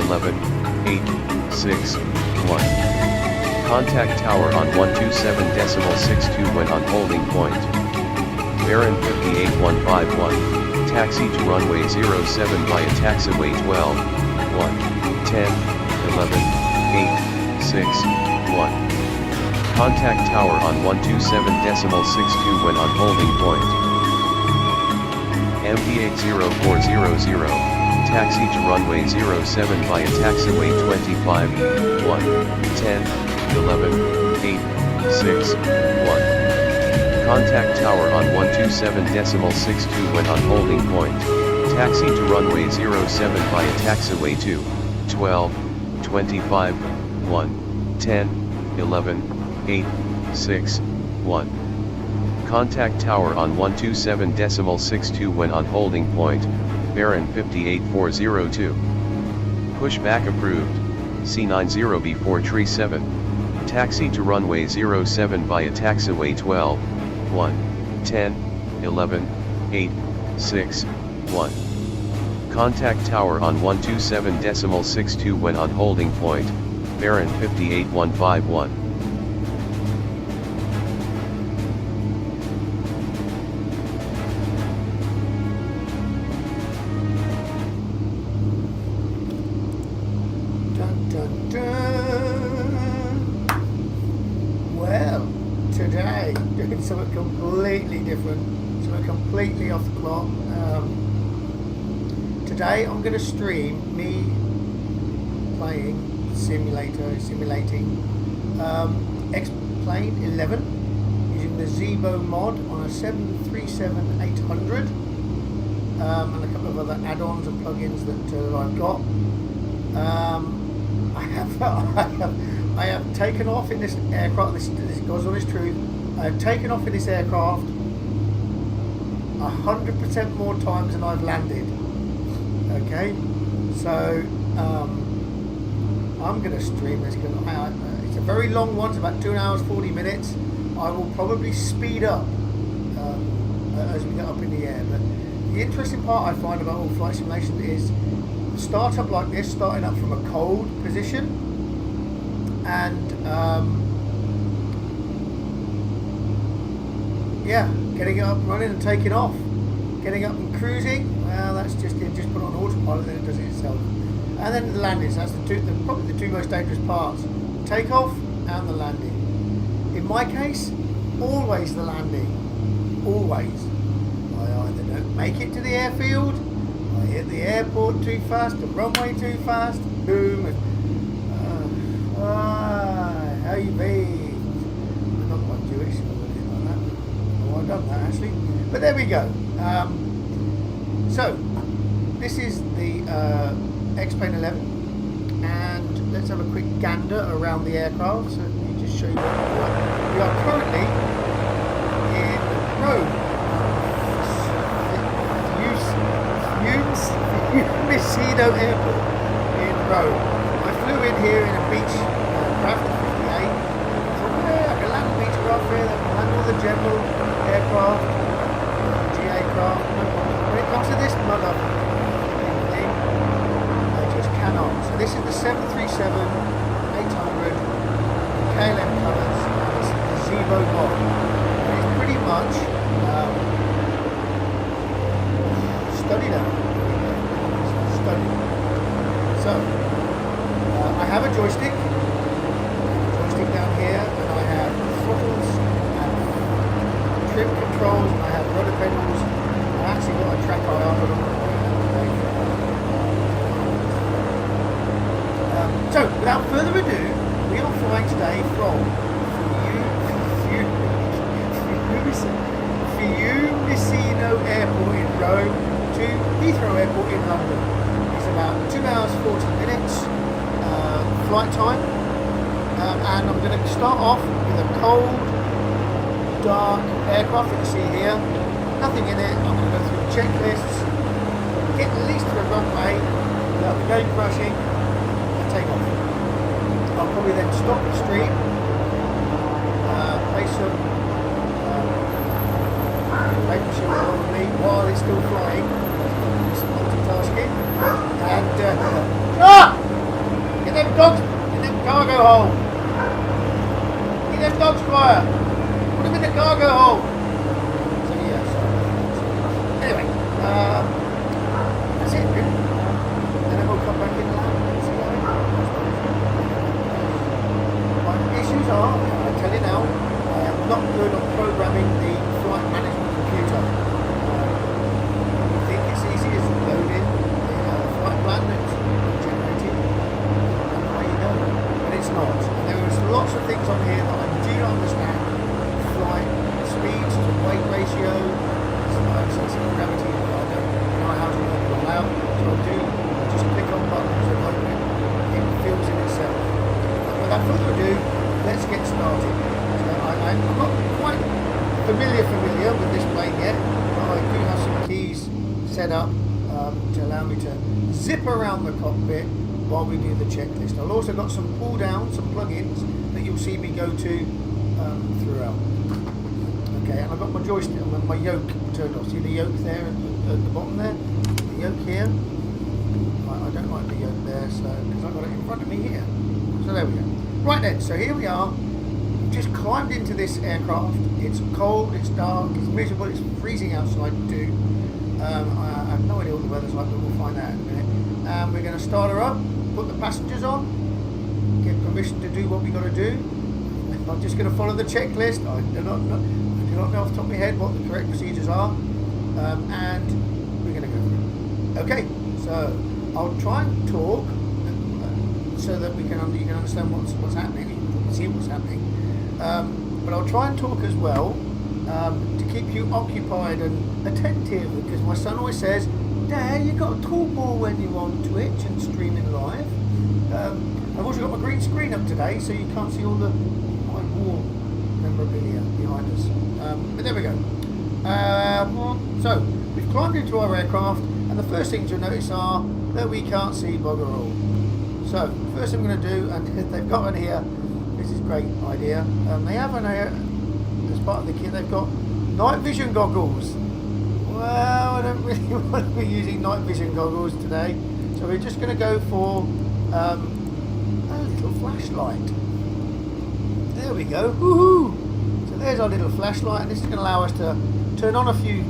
11, 8, 6, 1. Contact tower on 127.62 when on holding point. Baron 58151, taxi to runway 07 via taxiway 12, 1, 10, 11, 8, 6, 1. Contact tower on 127.62 when on holding point. MD80400, taxi to runway 07 via taxiway 25, 1, 10, 11, 8, 6, 1. Contact tower on 127.62 when on holding point. Taxi to runway 07 via taxiway 2, 12, 25, 1, 10, 11, 8, 6, 1. Contact tower on 127.62 when on holding point, Baron 58402. Pushback approved, C90B437. Taxi to runway 07 via taxiway 12, 1, 10, 11, 8, 6, 1. Contact tower on 127.62 when on holding point, Baron 58151. Today, doing something completely different, something completely off the clock. Today I'm going to stream me simulating X-Plane 11 using the Zibo Mod on a 737-800 and a couple of other add-ons and plugins that I've got. I have taken off in this aircraft. This God's honest truth. I have taken off in this aircraft 100% more times than I've landed. Okay, so I'm going to stream this because it's a very long one. It's about 2 hours 40 minutes. I will probably speed up as we get up in the air. But the interesting part I find about all flight simulation is start up like this, starting up from a cold position. And getting it up and running and taking off, getting up and cruising. Well, that's just it. Just put it on autopilot, then it does it itself. And then the landings. That's probably the two most dangerous parts: takeoff and the landing. In my case, always the landing. Always. I either don't make it to the airfield, I hit the airport too fast, the runway too fast, boom. How you be? I'm not quite Jewish, I did like that. Oh, I've done that actually. But there we go. So, this is the X-Plane 11, and let's have a quick gander around the aircraft. So, let me just show you what we are. We are currently in Rome. Messina Airport in Rome. I flew in here in a beach craft at 58. I thought, I can land beach craft here, I can land all the general aircraft, GA craft, no problem. When it comes to this mother thing, I just cannot. So this is the 737-800 KLM colours, and it's the Zibo Mod. And it's pretty much studied out. So, I have a joystick down here, and I have throttles and trim controls, and I have rudder pedals. I've actually got a track IR on so, without further ado, we are flying today from Fiumicino Airport in Rome to Heathrow Airport in London. It's about 2 hours 40 minutes flight time, and I'm going to start off with a cold, dark aircraft that you see here. Nothing in it. I'm going to go through the checklists, get at least to the runway without the gate crashing, and take off. I'll probably then stop the stream, play some making sure it's on me while it's still flying, some multitasking, and dogs in the cargo hold. Get them dogs quiet. Put them in the cargo hold. So yeah, anyway, that's it really. And then we'll come back in the lab and see how it goes. My issues are, I tell you now, I am not good on programming the flight management computer. I think it's easy as loading the flight plan that's generated and away you go. But it's not. And there is lots of things on here that I do not understand. Flight speeds to weight ratio, sensitive gravity, I don't know how to work it all out. So I do just click on buttons and open it. It fills in itself. And without further ado, let's get started. So I'm not quite familiar with this plane yet, but I do have some keys set up to allow me to zip around the cockpit while we do the checklist. I've also got some pull down, some plugins that you'll see me go to throughout. Okay, and I've got my joystick, my yoke turned off. See the yoke there at the bottom there? The yoke here. I don't like the yoke there, so because I've got it in front of me here. So there we go. Right then, so here we are. Just climbed into this aircraft. It's cold, it's dark, it's miserable, it's freezing outside too. I have no idea what the weather's like, but we'll find out in a minute. And we're going to start her up, put the passengers on, get permission to do what we got to do. I'm just going to follow the checklist. I do not know off the top of my head what the correct procedures are, and we're going to go through. Okay, so I'll try and talk so that you can understand what's happening. You can see what's happening. But I'll try and talk as well to keep you occupied and attentive, because my son always says, Dad, you got to talk more when you're on Twitch and streaming live. I've also got my green screen up today, so you can't see all the my war memorabilia behind us. But there we go. So we've climbed into our aircraft, and the first things you'll notice are that we can't see bugger all. So first thing I'm going to do, and they've got one here. This is a great idea. They have an air, as part of the kit, they've got night vision goggles. Well, I don't really want to be using night vision goggles today, so we're just going to go for a little flashlight. There we go. Woohoo! So there's our little flashlight, and this is going to allow us to turn on a few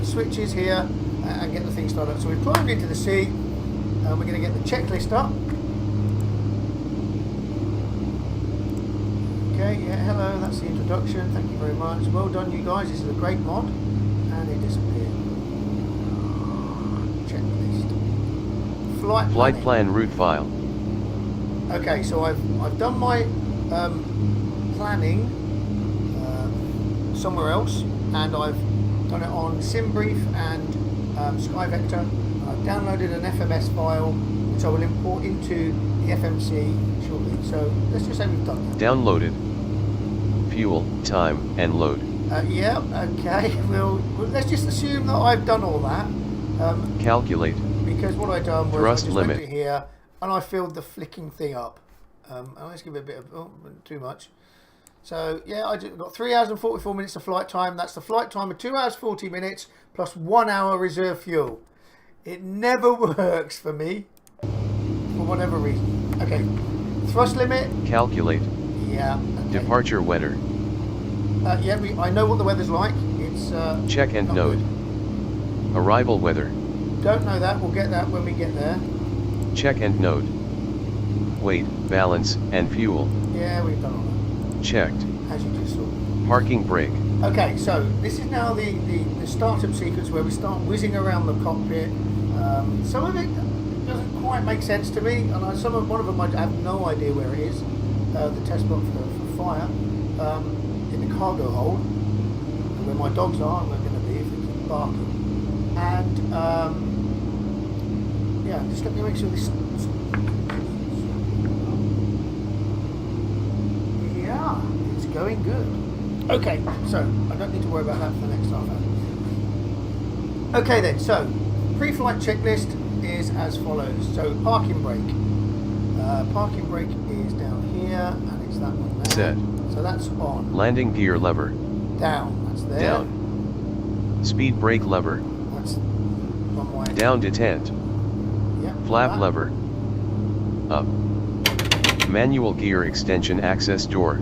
switches here and get the thing started. So we've climbed into the seat, and we're going to get the checklist up. Okay, yeah, hello, that's the introduction. Thank you very much. Well done, you guys. This is a great mod. And it disappeared. Checklist. Flight plan route file. Okay, so I've done my planning somewhere else, and I've done it on SimBrief and SkyVector. I've downloaded an FMS file, which I will import into the FMC shortly. So let's just say we've done that. Downloaded. Fuel, time, and load. Yeah, okay. Well, let's just assume that I've done all that. Calculate. Because what I've done was Thrust I just limit. went to here and I filled the flicking thing up. Let's give it a bit of too much. So yeah, I just got 3 hours and 44 minutes of flight time. That's the flight time of 2 hours 40 minutes plus 1 hour reserve fuel. It never works for me for whatever reason. Okay, thrust limit. Calculate. Yeah. Okay. Departure weather. Yeah, I know what the weather's like. It's check and not note. good. Arrival weather. Don't know that. We'll get that when we get there. Check and note. Weight, balance, and fuel. Yeah, we've done all that. Checked. As you just saw. Parking brake. Okay, so this is now the startup sequence where we start whizzing around the cockpit. Some of it doesn't quite make sense to me, and one of them I have no idea where it is. The test block for fire in the cargo hold, where my dogs are, and they're going to be if they keep barking. And yeah, just let me make sure this. Yeah, it's going good. Okay, so I don't need to worry about that for the next half hour. Okay then, so pre-flight checklist is as follows. So parking brake. Parking brake is down here, and it's that one there. Set. So that's on. Landing gear lever. Down. That's there. Down. Speed brake lever. That's one way. Down detent. Yep. Flap that. lever. Up. Manual gear extension access door.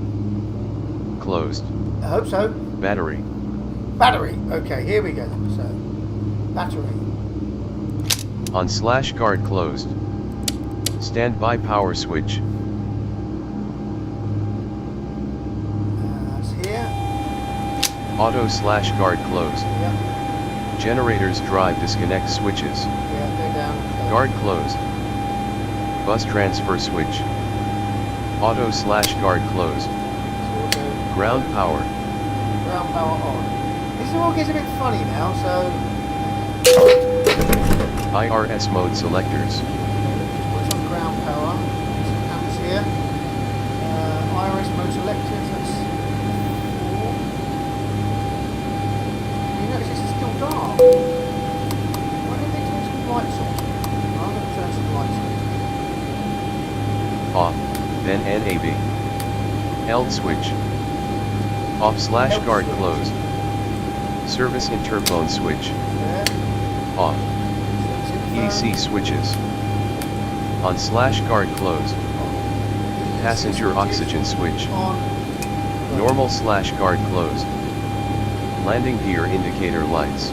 Closed. I hope so. Battery. Battery. Okay, here we go. So, battery. On/guard closed. Standby power switch. That's here. Auto/guard closed. Yep. Generators drive disconnect switches. Yeah, they're down. Guard closed. Bus transfer switch. Auto/guard closed. Ground power. Ground power on. This all gets a bit funny now, so IRS mode selectors. put some ground power. Some amps here. IRS mode selectors. That's 4. You notice this is still dark. Why don't they turn some lights on? I'm going to turn some lights on. Off, then NAB. L switch. Off/guard closed. Service interphone switch. There. Off. Service EC switches. On/guard closed. Passenger oxygen switch. on. Normal/guard closed. Landing gear indicator lights.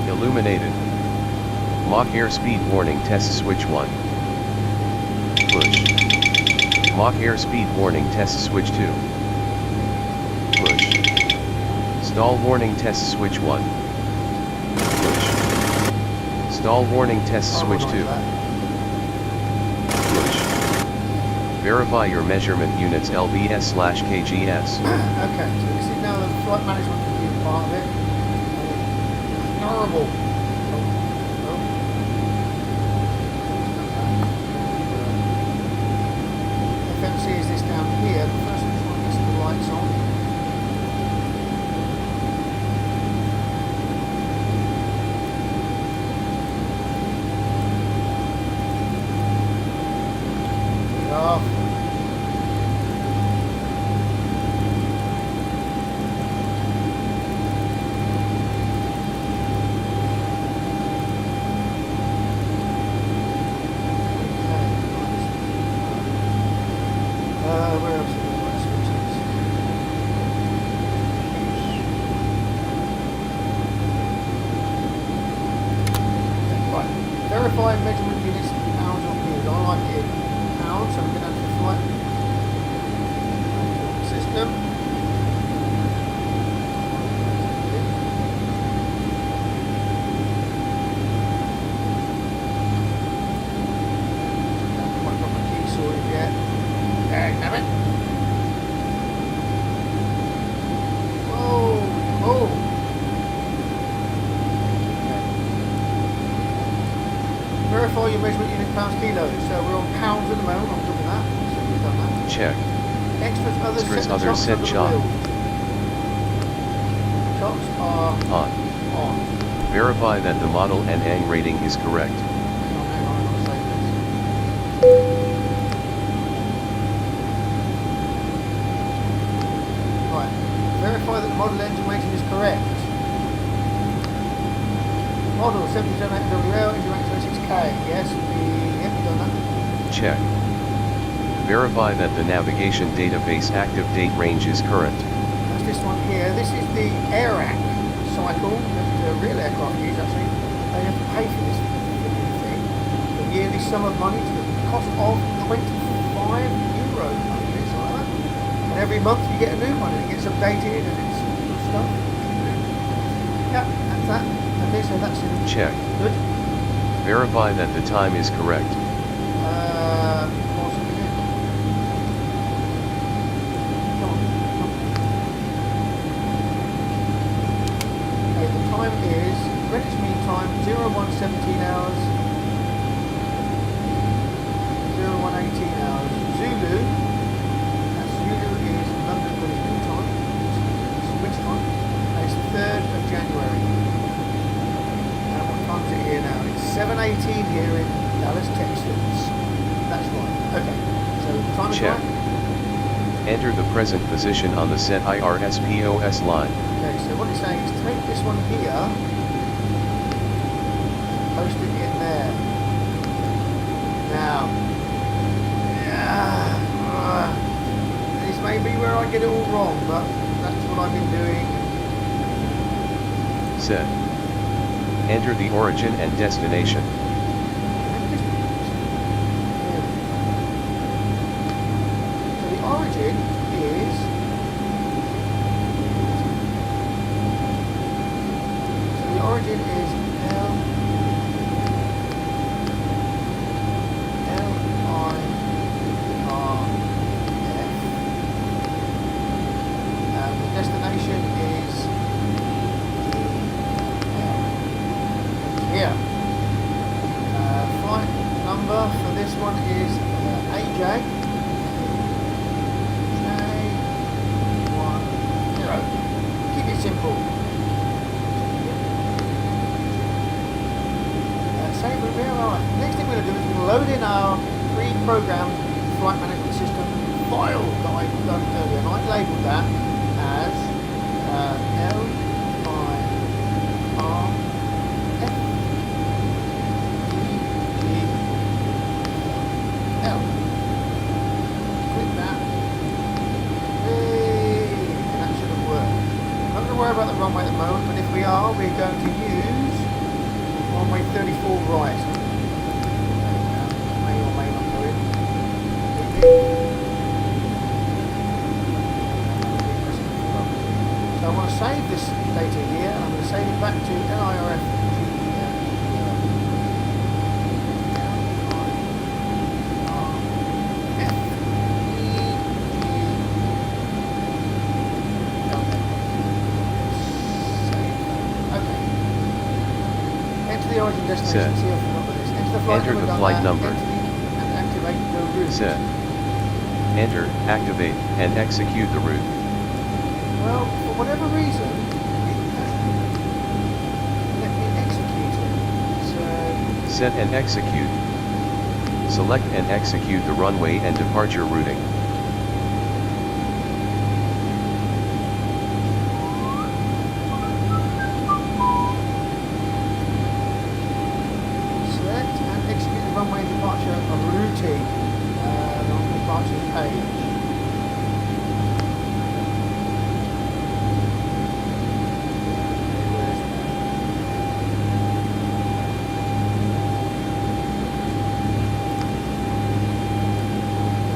Illuminated. Mach airspeed warning test switch 1. Push. Mach airspeed warning test switch 2. Push. Stall warning test switch 1. Push. Stall warning test switch 2. Push. Verify your measurement units LBS/KGS. Okay, so this is now the flight management computer part of it. Horrible. FMC is this down here. The first one is the lights on. Off. Where else are the light switches? Right. Verify measurement units in pounds or kilos. I like it in pounds, so I'm going to have to flight system. Haven't quite got my key sorted yet. Damn it. Whoa. Oh. Verify your measurement unit pounds kilos. So we're on pounds at the moment. I'm doing that. So we've done that. Check. Extras others Extras set the other chocks set under the chock. wheel. Chocks are On. on. Verify that the model and ANG rating is correct. Hang on, I'll save this. Right. Verify that the model engine rating is correct. Model 77WL, engine rating 26K. Yes, we've done that. Check. Verify that the navigation database active date range is current. That's this one here. This is the AIRAC cycle that real aircraft use actually. They have to pay for this thing. The yearly sum of money to the cost of €25, something like that. And every month you get a new one and it gets updated and it's good stuff. Yep, that's that. Okay, so that's in. Check. Good. Verify that the time is correct. Pause a minute. Come on. Okay, the time is Greenwich Mean Time 0117 hours, 0118 hours. Zulu, that's Zulu is London Greenwich Mean Time. Which time? It's the 3rd of January. And what time is it here now? It's 7:18 here in Dallas, Texas. That's right. Okay. So the time is Check. right. Enter the present position on the set IRS-POS line. Okay, so what it's saying is take this one here, post it in there. Now, yeah. get it all wrong, but that's what I've been doing. Set. Enter the origin and destination. So the origin is and the destination is here. Flight number for this one is AJ. J10. Keep it simple. Save it there. Alright. Next thing we're going to do is we're going to load in our pre-programmed flight management system file that I've done earlier, and I've labelled that as LIRFEGL. Click that. Hey, that should have worked. I'm not going to worry about the runway at the moment, but if we are, we're going to use runway 34 right. May or may not go in. So I want to save this data here, and I'm going to save it back to LIRF. The origin destination, see if we've got this. Enter the flight Enter the flight number. And activate the route. Set. Enter, activate, and execute the route. Well, for whatever reason, it doesn't let me execute it. So Set and execute. Select and execute the runway and departure routing. runway departure routing on the departure page.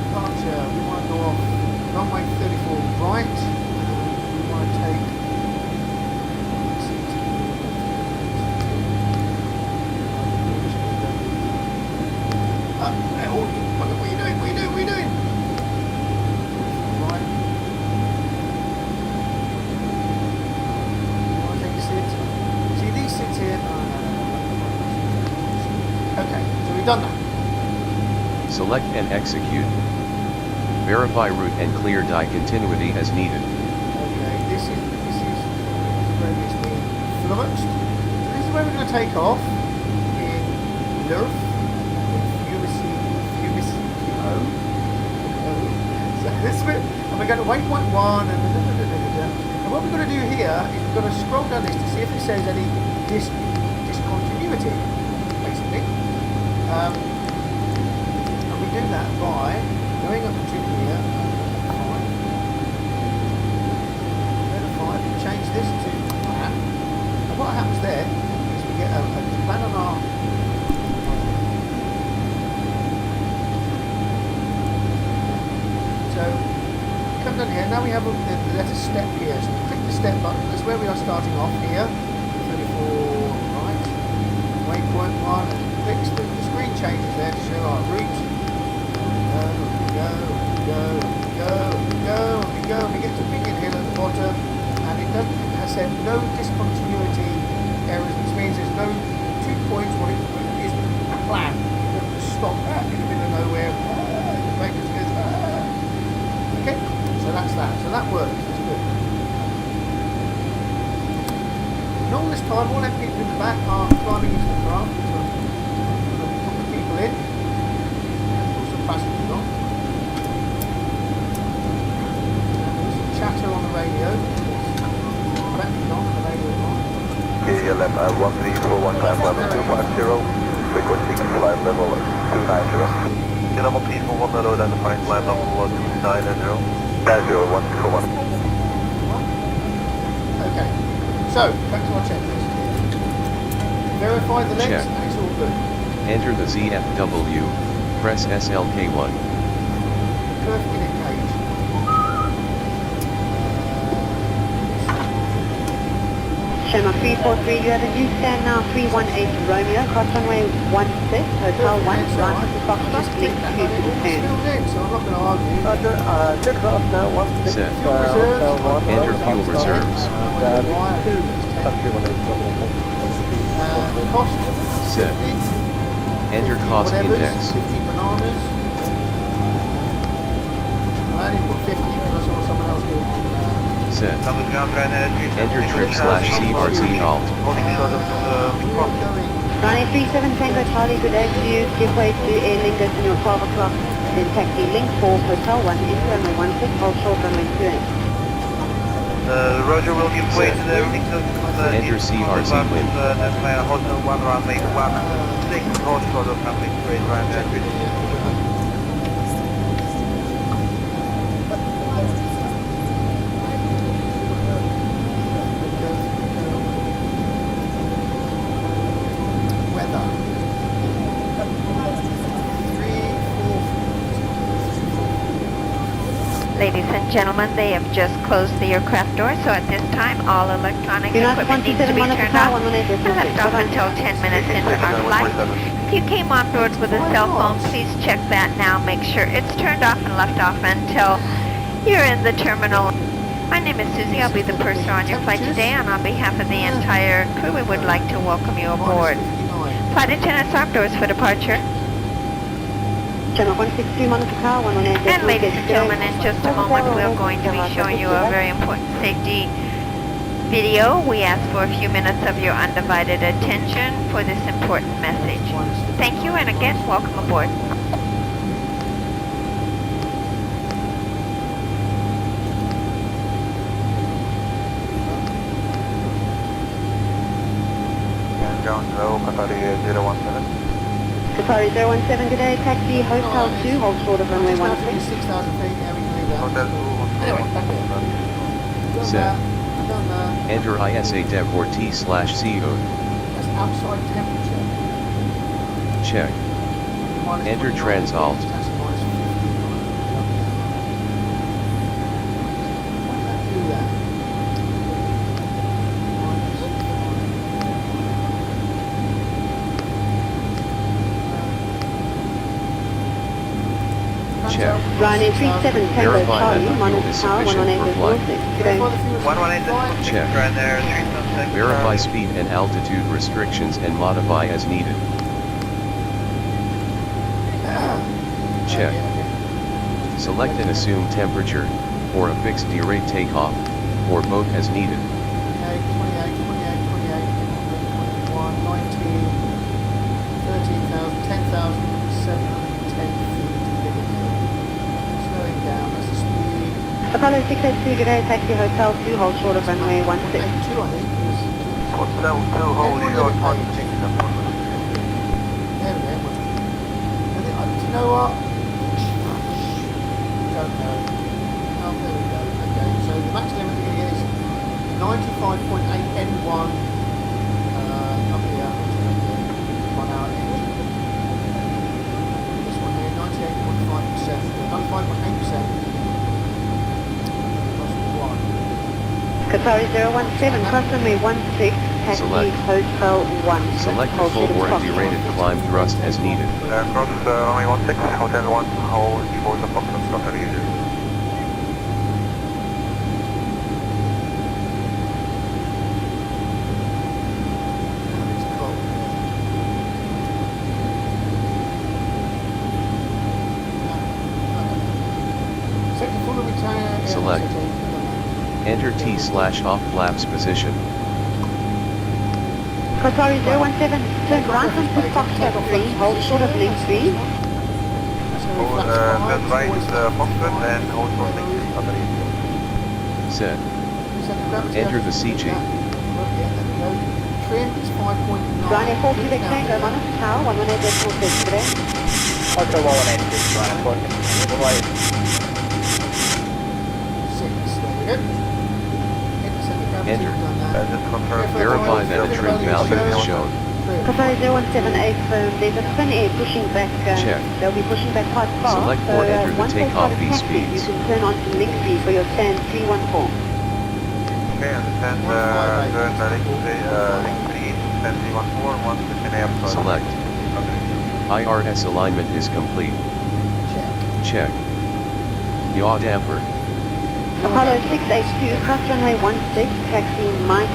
Departure, we want to go off runway 34 right, we want to take what are you doing? What are you doing? What are you doing? Right. I think sit. See these sits here. Okay, so we've done that. Select and execute. Verify route and clear die continuity as needed. Okay, this is where it gets me flummoxed. So this is where we're going to take off in LIRF. So this bit, and we're going to waypoint 1 and what we're going to do here is we're going to scroll down this to see if it says any discontinuity, basically. And we do that by going up to here, verify, we change this to plan, and what happens there is we get a plan on our so come down here, now we have the letter step here, so click the step button, that's where we are starting off here, 34 right, waypoint 1, and clicks the screen changes there to show our route, we get to Pinion Hill at the bottom, and it has said no discontinuity errors, which means there's no 2 points what it is a plan, it doesn't just stop in the middle of nowhere, the breakers goes, okay, so that's that. So that works. That's good. And all this time, all them people in the back are climbing into the craft. So I'm going to put the people in and put some passengers on. And there's some chatter on the radio. Battery's on and the radio's on. KLM 1341 climb level 250. Requesting climb level 290. Number please for 1 identifying climb level 290. Azure 141. Okay, so back to our checklist. Verify the legs Check. and it's all good. Enter the ZFW, press SLK1. Perfect in it cage. Sherman 343, you have a new stand now, 318 Romeo, cross runway 16, Hotel 1, right to Foxtrot, link 2 to Still in, so I'm not going to argue. Good off now, 16, Set. Hotel 1. Enter fuel reserves. Cost Set. 50, Enter cost whatevers, index. 50 bananas. I only put 50 because I saw someone else do it. Set. Enter trip/CRC alt. Runway 37 Tango Charlie, good day to you, give way to Air Lingus in your 12 o'clock, then taxi link 4, Hotel 1, into runway 16, hold short runway 28. Roger will give way to the Lincoln. Enter CRC wind. Hotel 1 runway 16, hold short of runway 3 runway. Weather. 3, 4. Ladies and gentlemen, they have just closed the aircraft door, so at this time all electronic United equipment needs to 127 be Monaco turned Tower, off 118 and left off until 10 minutes into our flight. If you came on board with a cell phone, please check that now. Make sure it's turned off and left off until you're in the terminal. My name is Susie. I'll be the purser on your flight today, and on behalf of the entire crew, we would like to welcome you aboard. Flight attendants, arm doors for departure. Channel 162 Monaco Tower, 118. And ladies and gentlemen, in just a moment we're going to be showing you a very important safety video. We ask for a few minutes of your undivided attention for this important message. Thank you, and again, welcome aboard. Ground low, Qatari 017. Qatari 017, good day, taxi Hotel 2, hold short of runway 16. 6,000 feet, yeah, we can leave that. Hotel 2, Anyway, back there. Done Set. that, done that. Enter ISA dev or T/CO. That's outside temperature. Check. Minus Enter 29 Transalt. degrees, that's minus 50. Why did that do that? Check. Ryanair 37 Tango Verify that Charlie, the fuel Monaco is Tower, sufficient for 118 flight. Good day. 118. Check. Ryanair 37. Verify speed and altitude restrictions and modify as needed. Check. Select and assume temperature, or a fixed derate takeoff, or both as needed. 28, 21, 19, 13,000, 10,710 feet. Slowing down, that's the speed. Apollo 682, good day, taxi Hotel 2, hold short of runway 16. 82, I think. Hotel 2, hold short 16. There we go. Do you know what? Don't know. Oh, there we go. Okay, so the max limit we're going to get is 95.8 N1 up here. 1 hour each. This one here, 98.5%. 95.8%. Qatari 017, cross runway 16, taxi Select. Hotel 1. Select the hold full short or of derated climb thrust as needed. Cross runway 16, Hotel 1, hold short of Foxtrot, Qatari 0. Select. Enter T/off flaps position. Qatari 017, turn right onto Foxtrot 3, hold short of link 3. Turn right Foxtrot and hold short link 3, Qatari 0. Set. Enter the CG. Trim is 5.9. Ryanair 4 Quebec Tango, Monaco Tower, 118.6 today. Hotel 118, Ryanair 4. we go. Hit the centre of gravity, Enter. we've done that. Just confirm. Verify that a trim value is shown. Papa 0178, there's a twin air pushing back. Check. They'll be pushing back quite fast. Select or enter the once they takeoff start V attacking, speeds. you can turn on to link V for your stand 314. Okay, understand. Turn link 3, stand 314, 1 within airport. Select. Okay. IRS alignment is complete. Check. Check. Yaw damper. Apollo 682, cross runway 16, taxi Mike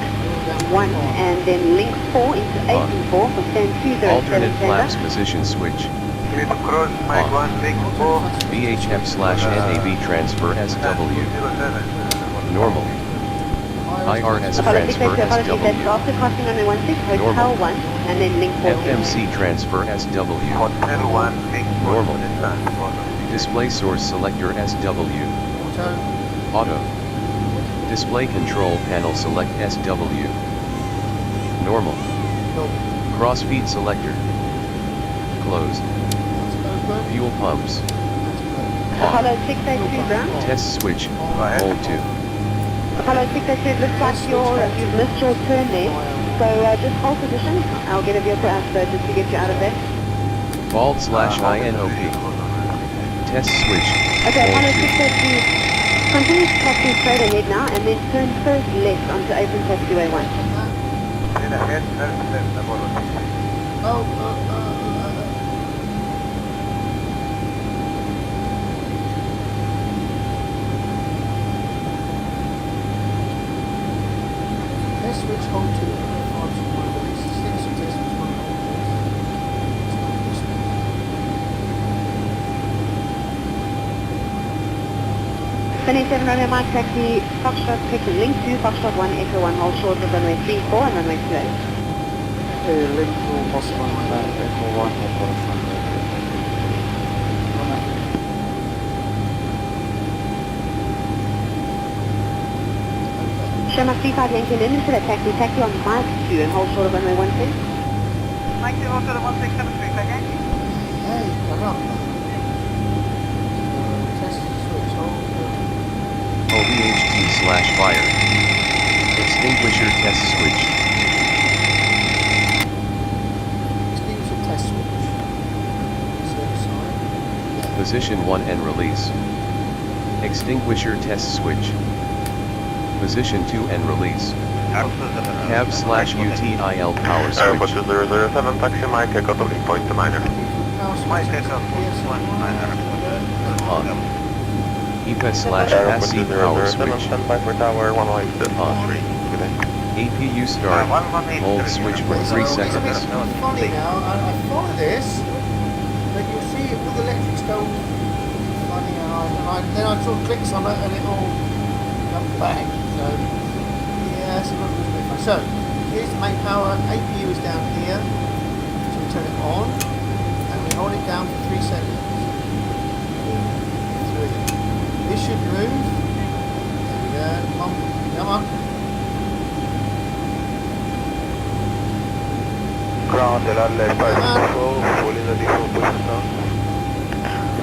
1, and then link 4 into 8 and 4 for stand 207 Alternate flaps Tango. position switch. Clear to cross, Mike 1, link 4. VHF/NAV transfer SW. Normal. IRS Apollo transfer 682, apologies, that's SW. after crossing runway 16, Hotel Normal. 1, and then link 4. FMC transfer SW. Hotel 1, link 4. Normal. Display source selector SW. Auto. Auto. Display control panel select SW. Normal. Normal. Crossfeed selector. Closed. That's open. Fuel pumps. Apollo 682, ground. Test switch. ahead. Hold 2. Apollo 682, it looks like you've missed your turn there. So just hold position. I'll get a vehicle out just to get you out of there. Alt/INOP. Test switch. Okay, Hold Apollo 2. 682, continue taxi straight ahead now and then turn first left onto open taxiway 1. Then ahead, left, Apollo 682. Test switch hold to option 1 release 6, test switch 1 hold please. 27 runway Mike taxi, Foxtrot taking link 2, Foxtrot 1, Echo 1, hold short of runway 34 and runway 28. Link to Boston and Echo 1 for Sherma 35 Yankee Linden to the taxi on Mike 2 and hold short of runway 16. Mike 2, also the 1673, again. Hey, come on. Test switch hold. OVHT/fire. Extinguisher test switch. Extinguisher test switch. Step aside. Position 1 and release. Extinguisher test switch. Position 2 and release. Cab/UTIL power Airport switch. 007, taxi Mike, Echo to link point to minor. Power switch. Mike Echo 1, On. Airport EPA/PASI power 007, switch. standby for tower 118. On. Good day. APU start. Hold switch for 3 It's a seconds. bit funny now. I follow this, but you'll see all the electrics go funny, and then I sort of click on it and it all comes back. So yeah, it's a little bit fun. So here's the main power. APU is down here, so we turn it on and we hold it down for 3 seconds. 2, 3. This should move. There we go. Come on. Ground, LR full in the default position now.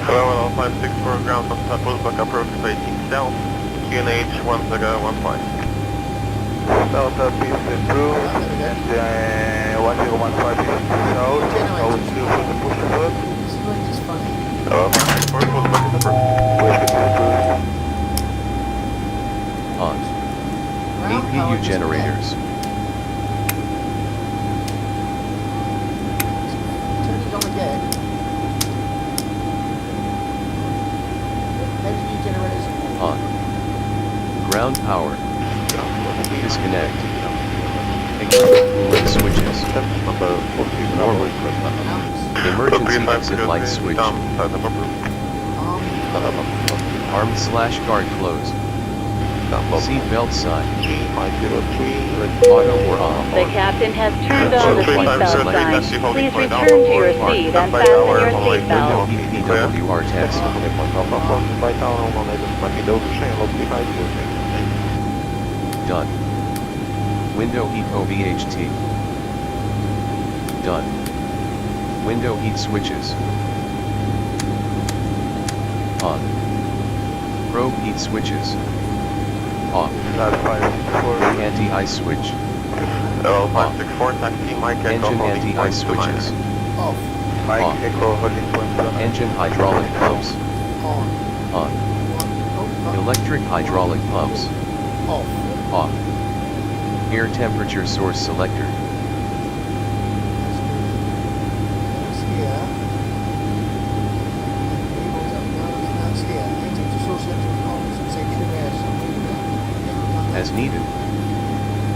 Hello, 564 ground, pushback approach facing south, QNH 1015. South is approved, and 1015 is south, now it's still for the push to work. This is where it's funny. Hello, 564, pushback is approved. Push is approved. On. Ground power APU just generators. Turn it on again. APU generators On. Ground power. Disconnect. Coolant switches. Number 14, Normal. out. Emergency exit light switch. approved. Arm/guard closed. Seat belt sign. G503. Auto or on. The captain has turned on the seatbelt sign. Please return to your seat and fasten your seatbelt. EPWR test. Done. Window heat OVHT. Done. Window heat switches. On. Probe heat switches. Off. That's 564. Brake anti-ice switch. Level 564, taxi, Mike Echo Engine holding anti-ice point switches. Off. Mike Off. Echo holding point 2 9. Engine hydraulic pumps. On. On. Oh, Electric hydraulic pumps. off. Off. Air temperature source selector. That's here. That's here. Air source selector on. So say trim air. As needed.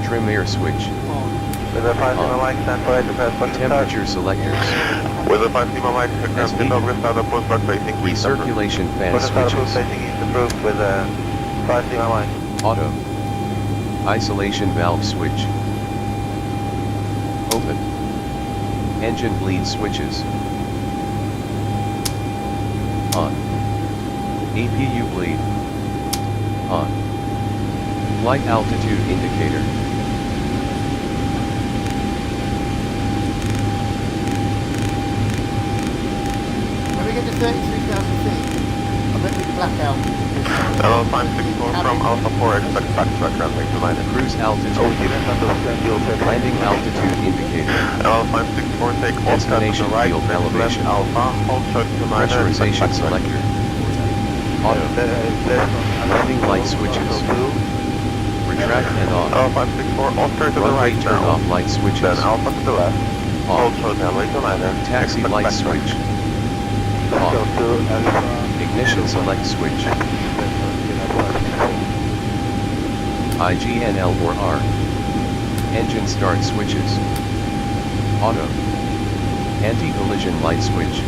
Trim air switch. On. With a 5 Lima Mike, stand by to pass push start. Temperature selectors. With a 5 Lima Mike, As ground needed. over start post back facing east. Recirculation fan Push start approved switches. facing east approved with a 5 Lima Mike. Auto. Isolation valve switch. Open. Engine bleed switches. On. APU bleed. On. Flight altitude indicator. When we get to 33,000 feet, I bet we black out. Level 564 from Alpha 4, expect backtrack runway 29. Cruise altitude. Oh, didn't understand the old Landing altitude indicator. Level 564, take all steps to Destination the right, field left elevation. Alpha, hold short to minor, Pressurization expect backtrack. selector. Auto. Landing light switches. Retract and off. Level 564, Oscar to the Runway right turn now. off light switches. Then Alpha to the left, hold Off. short runway 29. Taxi expect light backtrack. switch. Off. Ignition select switch. IGNL or R. Engine start switches. Auto. Anti-collision light switch.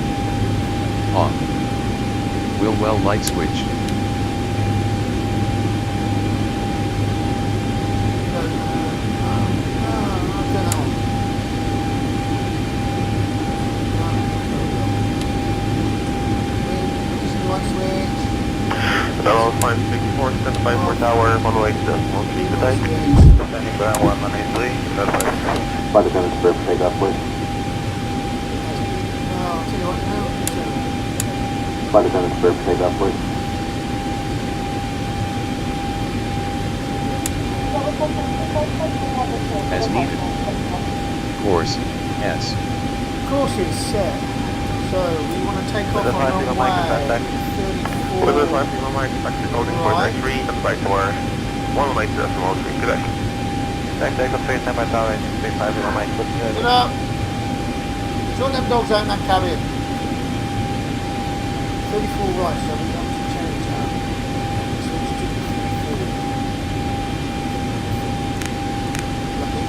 Off. Wheel well light switch. Level 564, stand by for tower, one way to decimal 3 today. Standing ground 193. That's right. Flight attendants, prepare for takeoff, please. Flight attendants, prepare for takeoff, please. As needed. Course, S. Course is set. So we want to take off With a 5 on Lima our Mike, way. contact. With a 34. 5 Lima Mike, taxi holding point Right. 3, stand by for one way to decimal 3 today. Taxi Echo 3, stand by tower, 5 Lima Mike. Get up. Sort them dogs out in that cabin. 34 right, so we want to change that. So it's to 34. Lucky.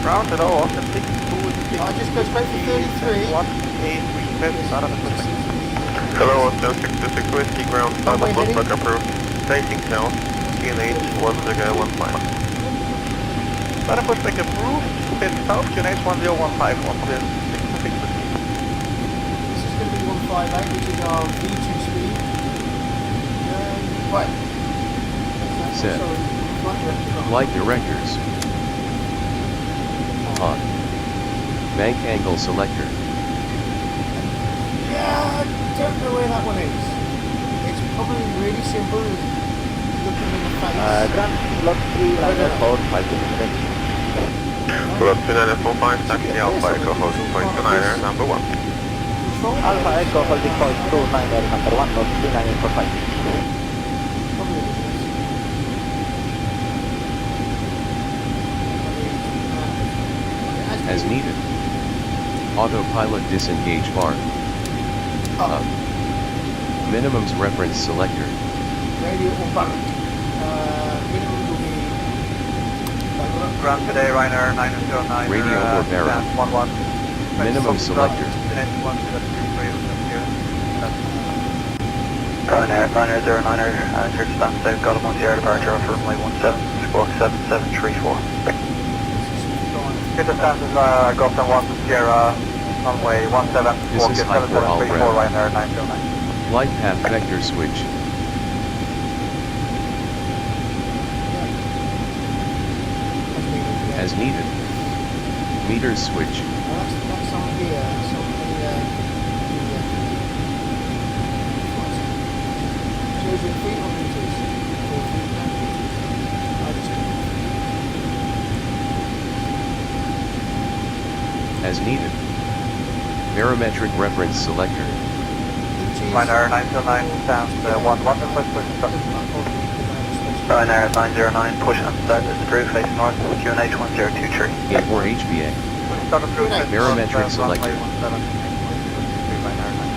Ground at all, Austin 62. I just go straight for 33. 183, not on the pushback. Hello, Oscar 626 Whiskey, ground start Runway post heading. back approved. Facing south, QNH 1015. Not a pushback approved. Pin south, QNH 1015, 1 This is going to be 158, which is our V2 speed. Right. Set. Sorry, flight director's on. Flight directors. On. Bank angle selector. Yeah, I don't know where that one is. It's probably really simple. It's looking in the face. Ground block 3, liner 4, 5 minutes. Block 2945, taxi Alpha Echo holding point 29er, number 1. Control. Alpha Echo holding point 29er, number 1, block 3945. Probably it is. As needed. Autopilot disengage bar. Up. Minimums reference selector. Radio or button. Minimum will be. Ground today, Ryanair 909. Radio or barrel. 11. Minimum selector. Ryanair 09er, church stand south, got a 1 0 departure for runway 17, squawk 7734. Get the stances, Golf 1 Sierra, runway 17, This squawk is high for all 7734, ground. Ryanair 909. Flight path vector switch. Yeah. As needed. Meters switch. That's on here. That's on the shows it feet or meters? 4 feet, no meters. I just As needed. Barometric reference selector. Ryanair 909, sound 11, request push and start. Ryanair 909, push and start, this is through, face north, QNH 1023. 84 HBA. Start up through, face Barometric north, selector. runway 17, Ryanair 909.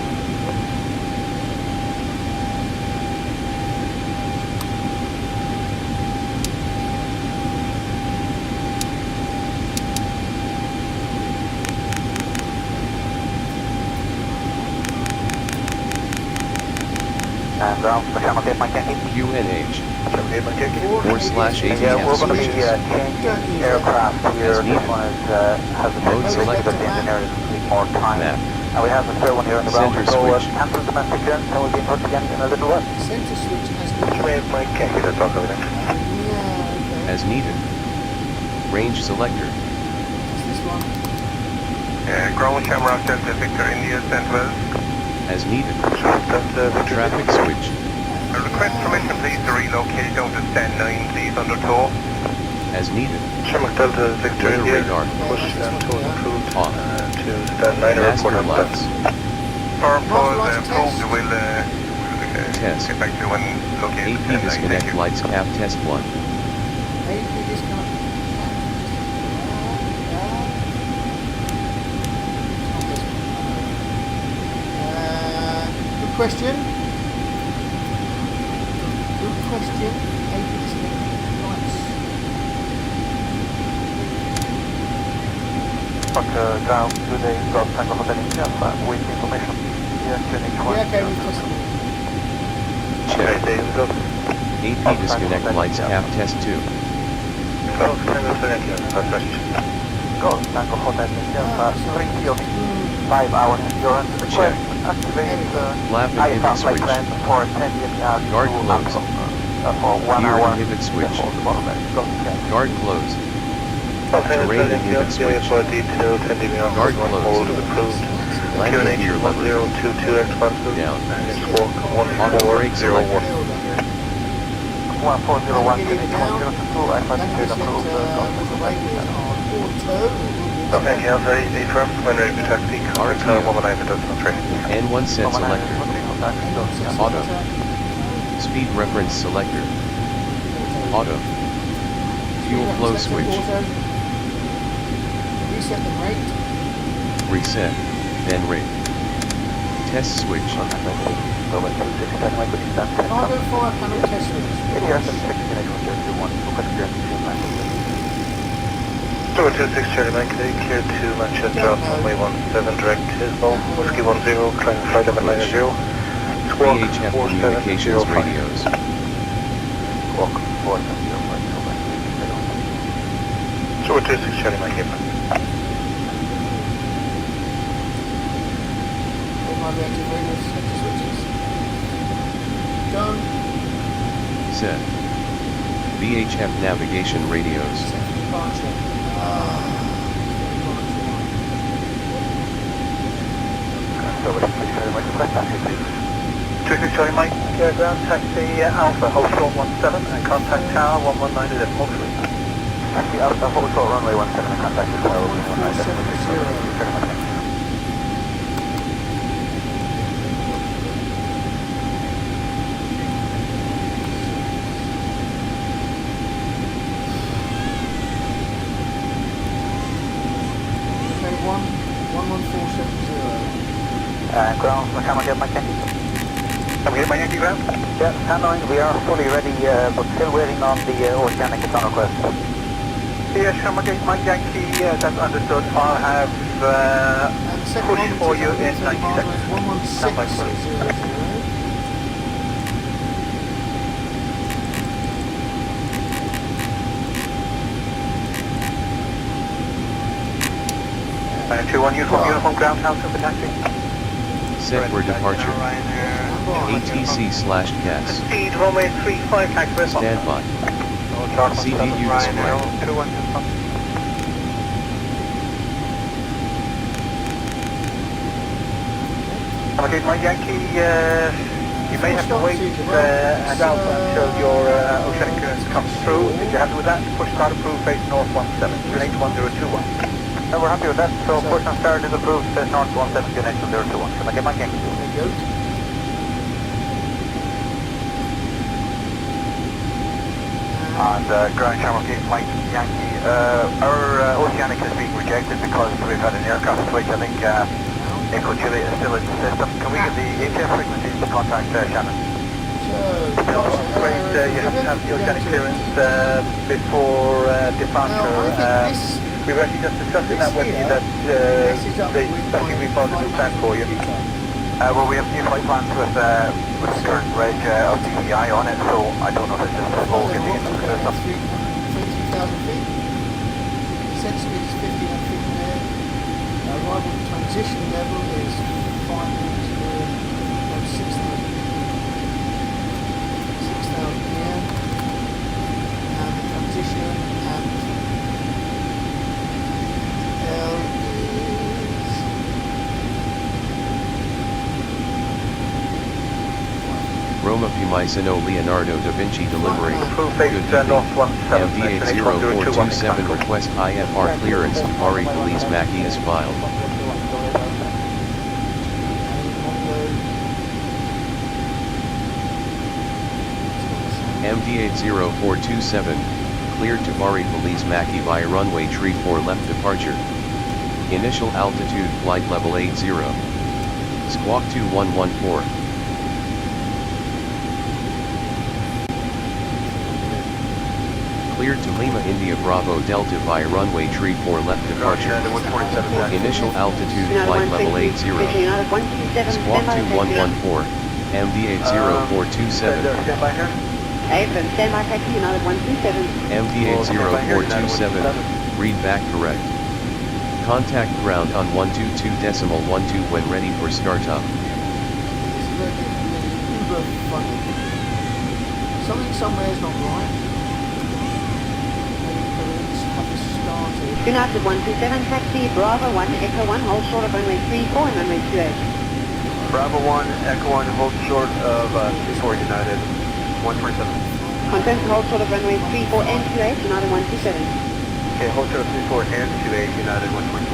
And ground, Mechanical Gate Mike Yankee. QNH. Gate Mike Yankee. /18 Yeah, we're going to be switches. changing aircraft here. As This needed. one is, has a Mode technical select. that the engineers need more time. Map. And we have a spare one here on the ground. Center So switch. cancel domestic clearance and we'll be in touch again in a little while. center switch has the Wave Mike Yankee, that's all over there. yeah, okay. As needed. Range selector. What's this one? Ground Shamrock Delta Victor India Central. As needed. That's Traffic switch. Request permission please to relocate down to stand 9 please under tow. As needed. Shamrock Delta Victor Weather India. radar. Push stand to approved Off. to stand 9 report Master on lights. Purpose lights approved, test. we'll Test. get back to you when located. AP disconnect lights cap test 1. AP disconnect. Good question. Good question. AP disconnect lights. Ground to the Golf Tango Hotel India with information. Here, QNH 1. Yeah, okay, we've tested it. Check. Go. AP disconnect lights cap test 2. Golf Tango Hotel India. Golf Tango Hotel India. 3 POV. 5 hours endurance. Check. Activate Flap IFR inhibit flight switch. plan for 10 years. Guard closed. For 1 Gear hour. inhibit switch. Hold the bottom edge. Go. Guard closed. Terrain inhibit switch. Guard closed. Landing gear lever. Down. Auto brake selector. 1401 Get it down. Then we set the radius on auto. Okay, yeah, very affirmed. When ready to taxi, contact RTO. 119.3. N1 set selector. Auto. Speed reference selector. Auto. Fuel flow switch. Reset the rate. Reset. Then rate. Test switch. Cargo fire panel test switch. 226 Charlie Mike, clear to Manchester off runway 17 direct Tisbo, Whiskey 10, climb flight level 90. Squawk VHF 4705. communications radios. Squawk 4705. 226 Charlie Mike, All my reactive radios, center switches. Done. Set. VHF navigation radios. Set departure. So 26 Charlie Mike, ground taxi Alpha, hold short 17 and contact tower 119 at Hold Street. Taxi Alpha, hold short runway 17 and contact tower 119. Okay, 11470. Ground, can I get my Yankee? Can we get my Yankee ground? Yeah, stand on. We are fully ready, but still waiting on the oceanic on request. Yeah, sure, my Yankee, that's understood. I'll have push for you in 90 seconds. 11600. And 21 uniform ground house in the taxi. Set for departure. ATC/gas. Speed runway 35 taxi response. Standby. CDU display. Okay, my Yankee, you may have to wait at Alpha until your oceanic clearance comes through. If you're happy with that, push start approved, face north 17, unit 1021. We're happy with that, so push and start is approved, face north 17, unit 1021. Can I get my Yankee? There you go. And ground channel gate Mike Yankee. Our oceanic is being rejected because we've had an aircraft switch. I think Echo Juliet is still in the system. Can we get the HF frequencies to contact Shannon? So, You have to have the oceanic clearance before departure. We were actually just discussing that with you, that they think we found a new plan for you. Well, we have new flight plans with the current reg of DEI on it, so I don't know if it's just all getting into the system. 23,000 feet. Descent speed is 1,500 feet in air. Arrival transition level is 5 minutes from 6,000 here. And the transition and L is Roma Fiumicino Leonardo da Vinci delivery. Approved Good face evening. north 17, MD80427 request IFR clearance to Bari Police Mackie is filed. MD80427, cleared to Bari Police Mackie via runway 34 left departure. Initial altitude flight level 80. Squawk 2114. Cleared to Lima India Bravo Delta via runway 34 left departure. Initial altitude flight level 80. Squawk 2114, MD80427. From standby taxi, United 127. MD80427, read back correct. Contact ground on 122.12 when ready for startup. This is uber funny. Something somewhere is not right. Let's have this started. United 127 taxi, Bravo 1, Echo 1, hold short of runway 34 and runway 28. Bravo 1, Echo 1, hold short of 34 United 127. Confirm to hold short of runway 34 and 28, United 127. Okay, hold short of 34 and 28 United 127.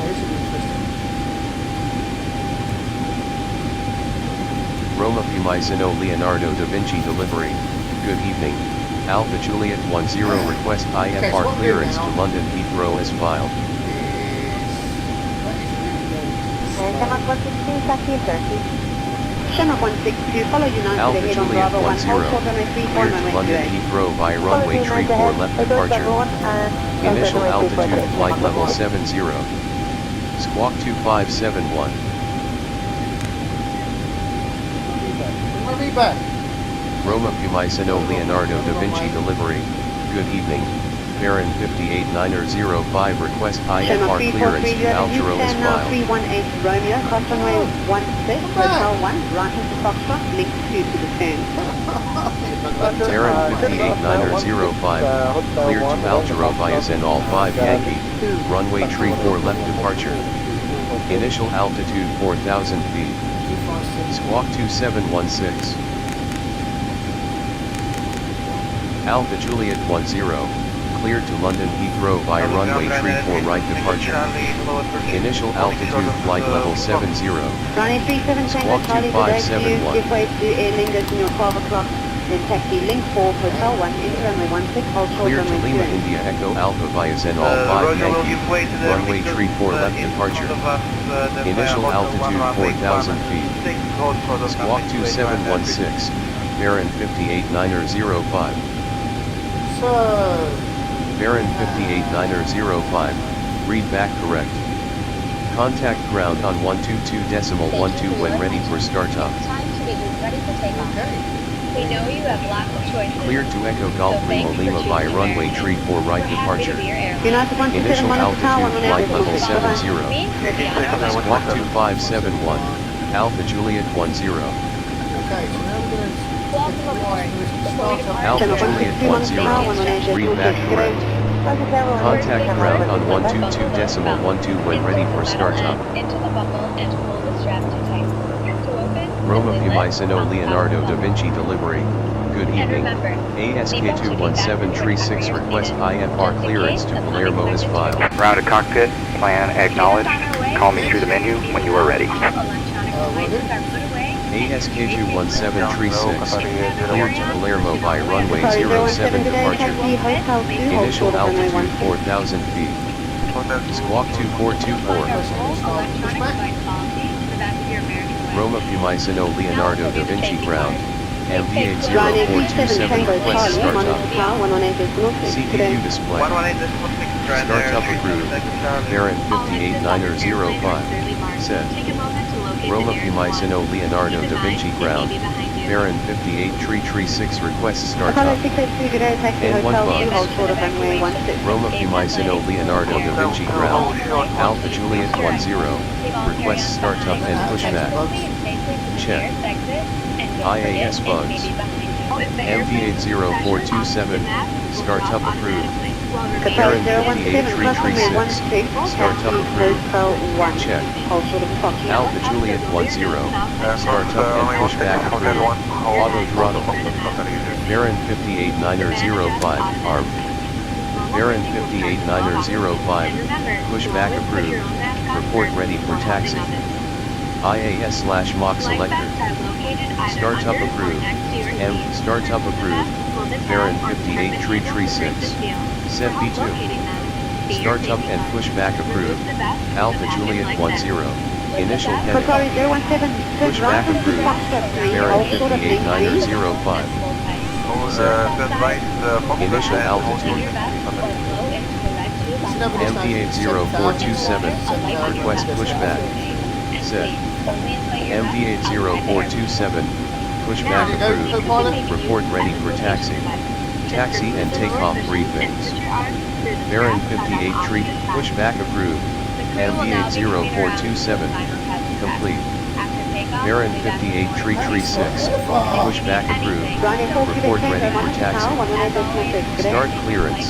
This is interesting. Roma Fiumicino Leonardo da Vinci delivery. Good evening. Alpha Juliet 10 request IFR clearance to London Heathrow is filed. Shamrock 162, taxi 30. Shamrock 162, follow United Alpha ahead on Juliet Bravo 1, 10, hold short runway 34 cleared and to runway London 28. Heathrow via runway 34 left departure. Initial altitude flight level 70. Squawk 2571. Bring my read back. Roma Fiumicino Leonardo da Vinci delivery. Good evening. Baron 58905 request IFR clearance to Altero is now filed. 318 Romeo, cross runway 16, Hotel 1, right into Foxtrot, link 2 to the turn. Terran 58905, cleared to Altero via Zenol 5 Yankee, runway 34 left departure. Initial altitude 4,000 feet. Squawk 2716. Alpha Juliet 10, cleared to London Heathrow via runway 34 right departure. Initial altitude flight level 70. Runway 37 Tango Squawk Charlie, good day to you. 2571. Give way to Air Lingus in your 12 o'clock. Then taxi link 4, Hotel 1, into runway 16, hold short Cleared to runway Lima 28. India Echo Alpha via Zenol 5 Yankee, runway 34 left departure. Initial altitude 4,000 feet. Squawk 2716, Baron 58905. So, Baron 58905, read back correct. Contact ground on 122.12 when ready for startup. Time to get you ready for takeoff. okay. We know you have lots of choices. Cleared to Echo Golf Lima Lima via runway 34 right departure. United 127, Initial 1 altitude flight level 70. Squawk Bye-bye. 2571, Alpha Juliet 10. Okay, so now we're going to Welcome aboard. start up. Alpha Juliet 10, read back correct. Contact ground on 122.12 when ready for startup. Into the buckle and pull the strap to tight. To open, Roma the lid Fiumicino on the Leonardo top da of the Vinci buckle. delivery. Good And evening. remember, ASK21736 request IFR clearance to Palermo is filed. Round to cockpit, plan, acknowledge. Call me through the menu when you are ready. All electronic devices are put away. ASK21736 cleared to Palermo by runway 07 departure. Initial altitude 4,000 feet. Squawk 2424. All electronic device policy for that of your American Airlines. Roma Fiumicino Leonardo da Vinci ground. MV Runway 80427 Tango request Charlie, startup. Monitor 118.6 CPU display. 118.6 Startup approved. Baron 58905. Set. Roma Fiumicino Leonardo da Vinci ground. Baron 5836 request startup. Apollo 682 good day, taxi And one hotel 2, bus. hold short of runway 16. Roma Fiumicino Leonardo da Vinci ground. Alpha Juliet 10. Request startup and pushback. Check. IAS bugs. MV80427. Startup approved. Qatar Baron 017, runway 58336. 16, Startup taxi approved. hotel 1, Check. hold short of Foxtrot. Alpha Juliet 10. Startup and pushback approved. Auto throttle. Baron 58905. ARM. Baron 58905. Pushback approved. Report ready for taxi. IAS/MOC selector. Startup approved. Startup approved. Baron 58336. Set B2. Startup and pushback approved. Alpha Juliet 10. Initial heading. Qatar 017, turn Pushback right into approved. Foxtrot 3, Baron hold short of link 3. 58905. Initial altitude. MV80427. Request pushback. Set. MV80427. Pushback approved. Report ready for taxi. Taxi and takeoff briefings. Baron 58 pushback approved. MV80427. Complete. Baron 58336. Pushback approved. Runway 4 Report Quebec ready Tango, for Monitor taxi. 118.6 good day. Start clearance.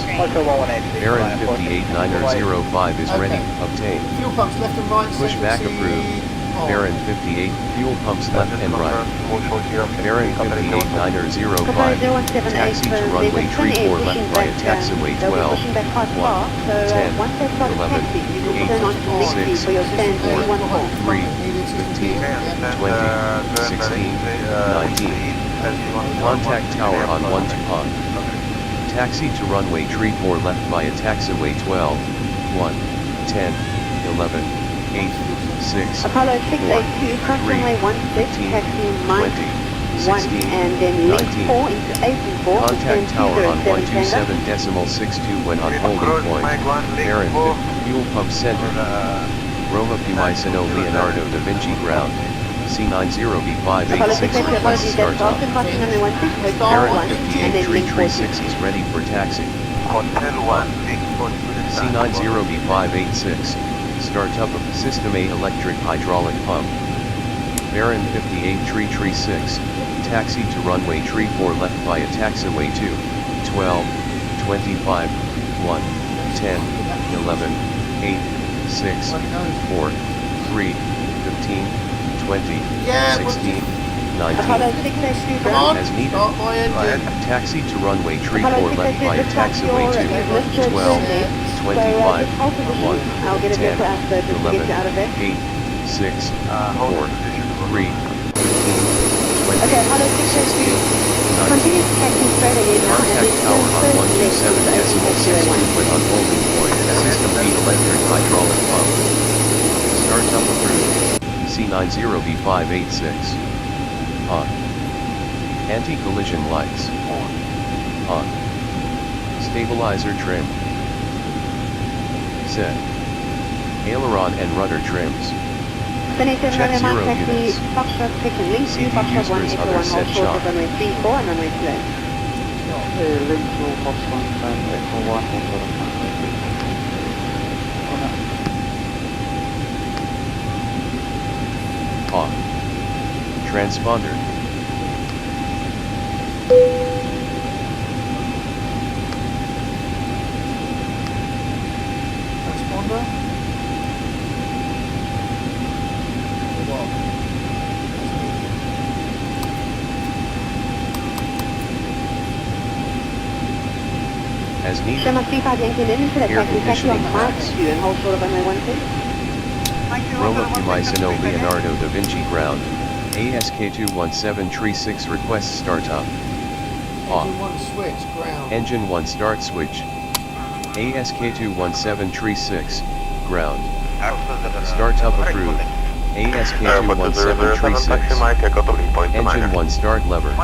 Baron 58905 is ready. Obtain. Fuel pumps left and right. Pushback 70 approved. on. Baron 58 fuel pumps left and right. Baron 58905. Qatar 017, Taxi to runway 34 left via taxiway they'll be 12. pushing back quite far, so 10, once they start 11, taxi, you will 8, turn on to link 3 for your stand 4, 314. 3, 15, 20, 16, 19. Contact tower on 1 to on. Taxi to runway 34 left via taxiway 12, 1, 10, 11, 8, 6, Apollo 4, 682, cross 3, runway 16, 15, taxi Mike 20, 1, 16, and then link 19. 4 into 8 and 4, Contact tower on 127 127.62 when on holding point. Baron, fuel pump center. Roma Fiumicino Leonardo da Vinci ground. C90B586 request start up. Baron 58336 is ready for taxi. C90B586. Start up of System A electric hydraulic pump. Baron 58336. Taxi to runway 34 left via taxiway 2, 12, 25, 1, 10, 11, 8, 6, 4, 3, 15, 20, 16, 19. Apollo 682, Come on, As needed. start my engine. Taxi to runway 34 Apollo left 682, via looks like taxiway 2, you've listed 12, there. 25, So just hold 1, position. I'll get a 10, vehicle out so just to get 11, you out of there. 8, 6, 4, 3, 15, 20, Okay, Apollo 682, 16, 19. continue to taxi straight ahead now and Contact then tower turn on first left to 127.62 801. when on holding point. System B electric hydraulic pump. Startup approved. C90B586. On. Anti-collision lights. On. Stabilizer trim. Set. Aileron and rudder trims. Finish in Check runway 1, 0 taxi units. Foxtrot 6 and link 2, CV Foxtrot 1, users Echo other 1, set hold short shot. of runway 34 and runway 28. Link to Foxtrot and Echo 1 hold short of runway 34. On. Transponder. as needed. Summer 35 Yankee Linen for the Air taxi conditioning off the mark. flaps. You and hold short of runway 16. Roma Pumisano Leonardo da Vinci ground. ASK21736 requests startup. Off. Engine 1 switch, ground. Engine 1 start switch. ASK21736, ground. Startup approved. ASK21736. Engine 1 start lever.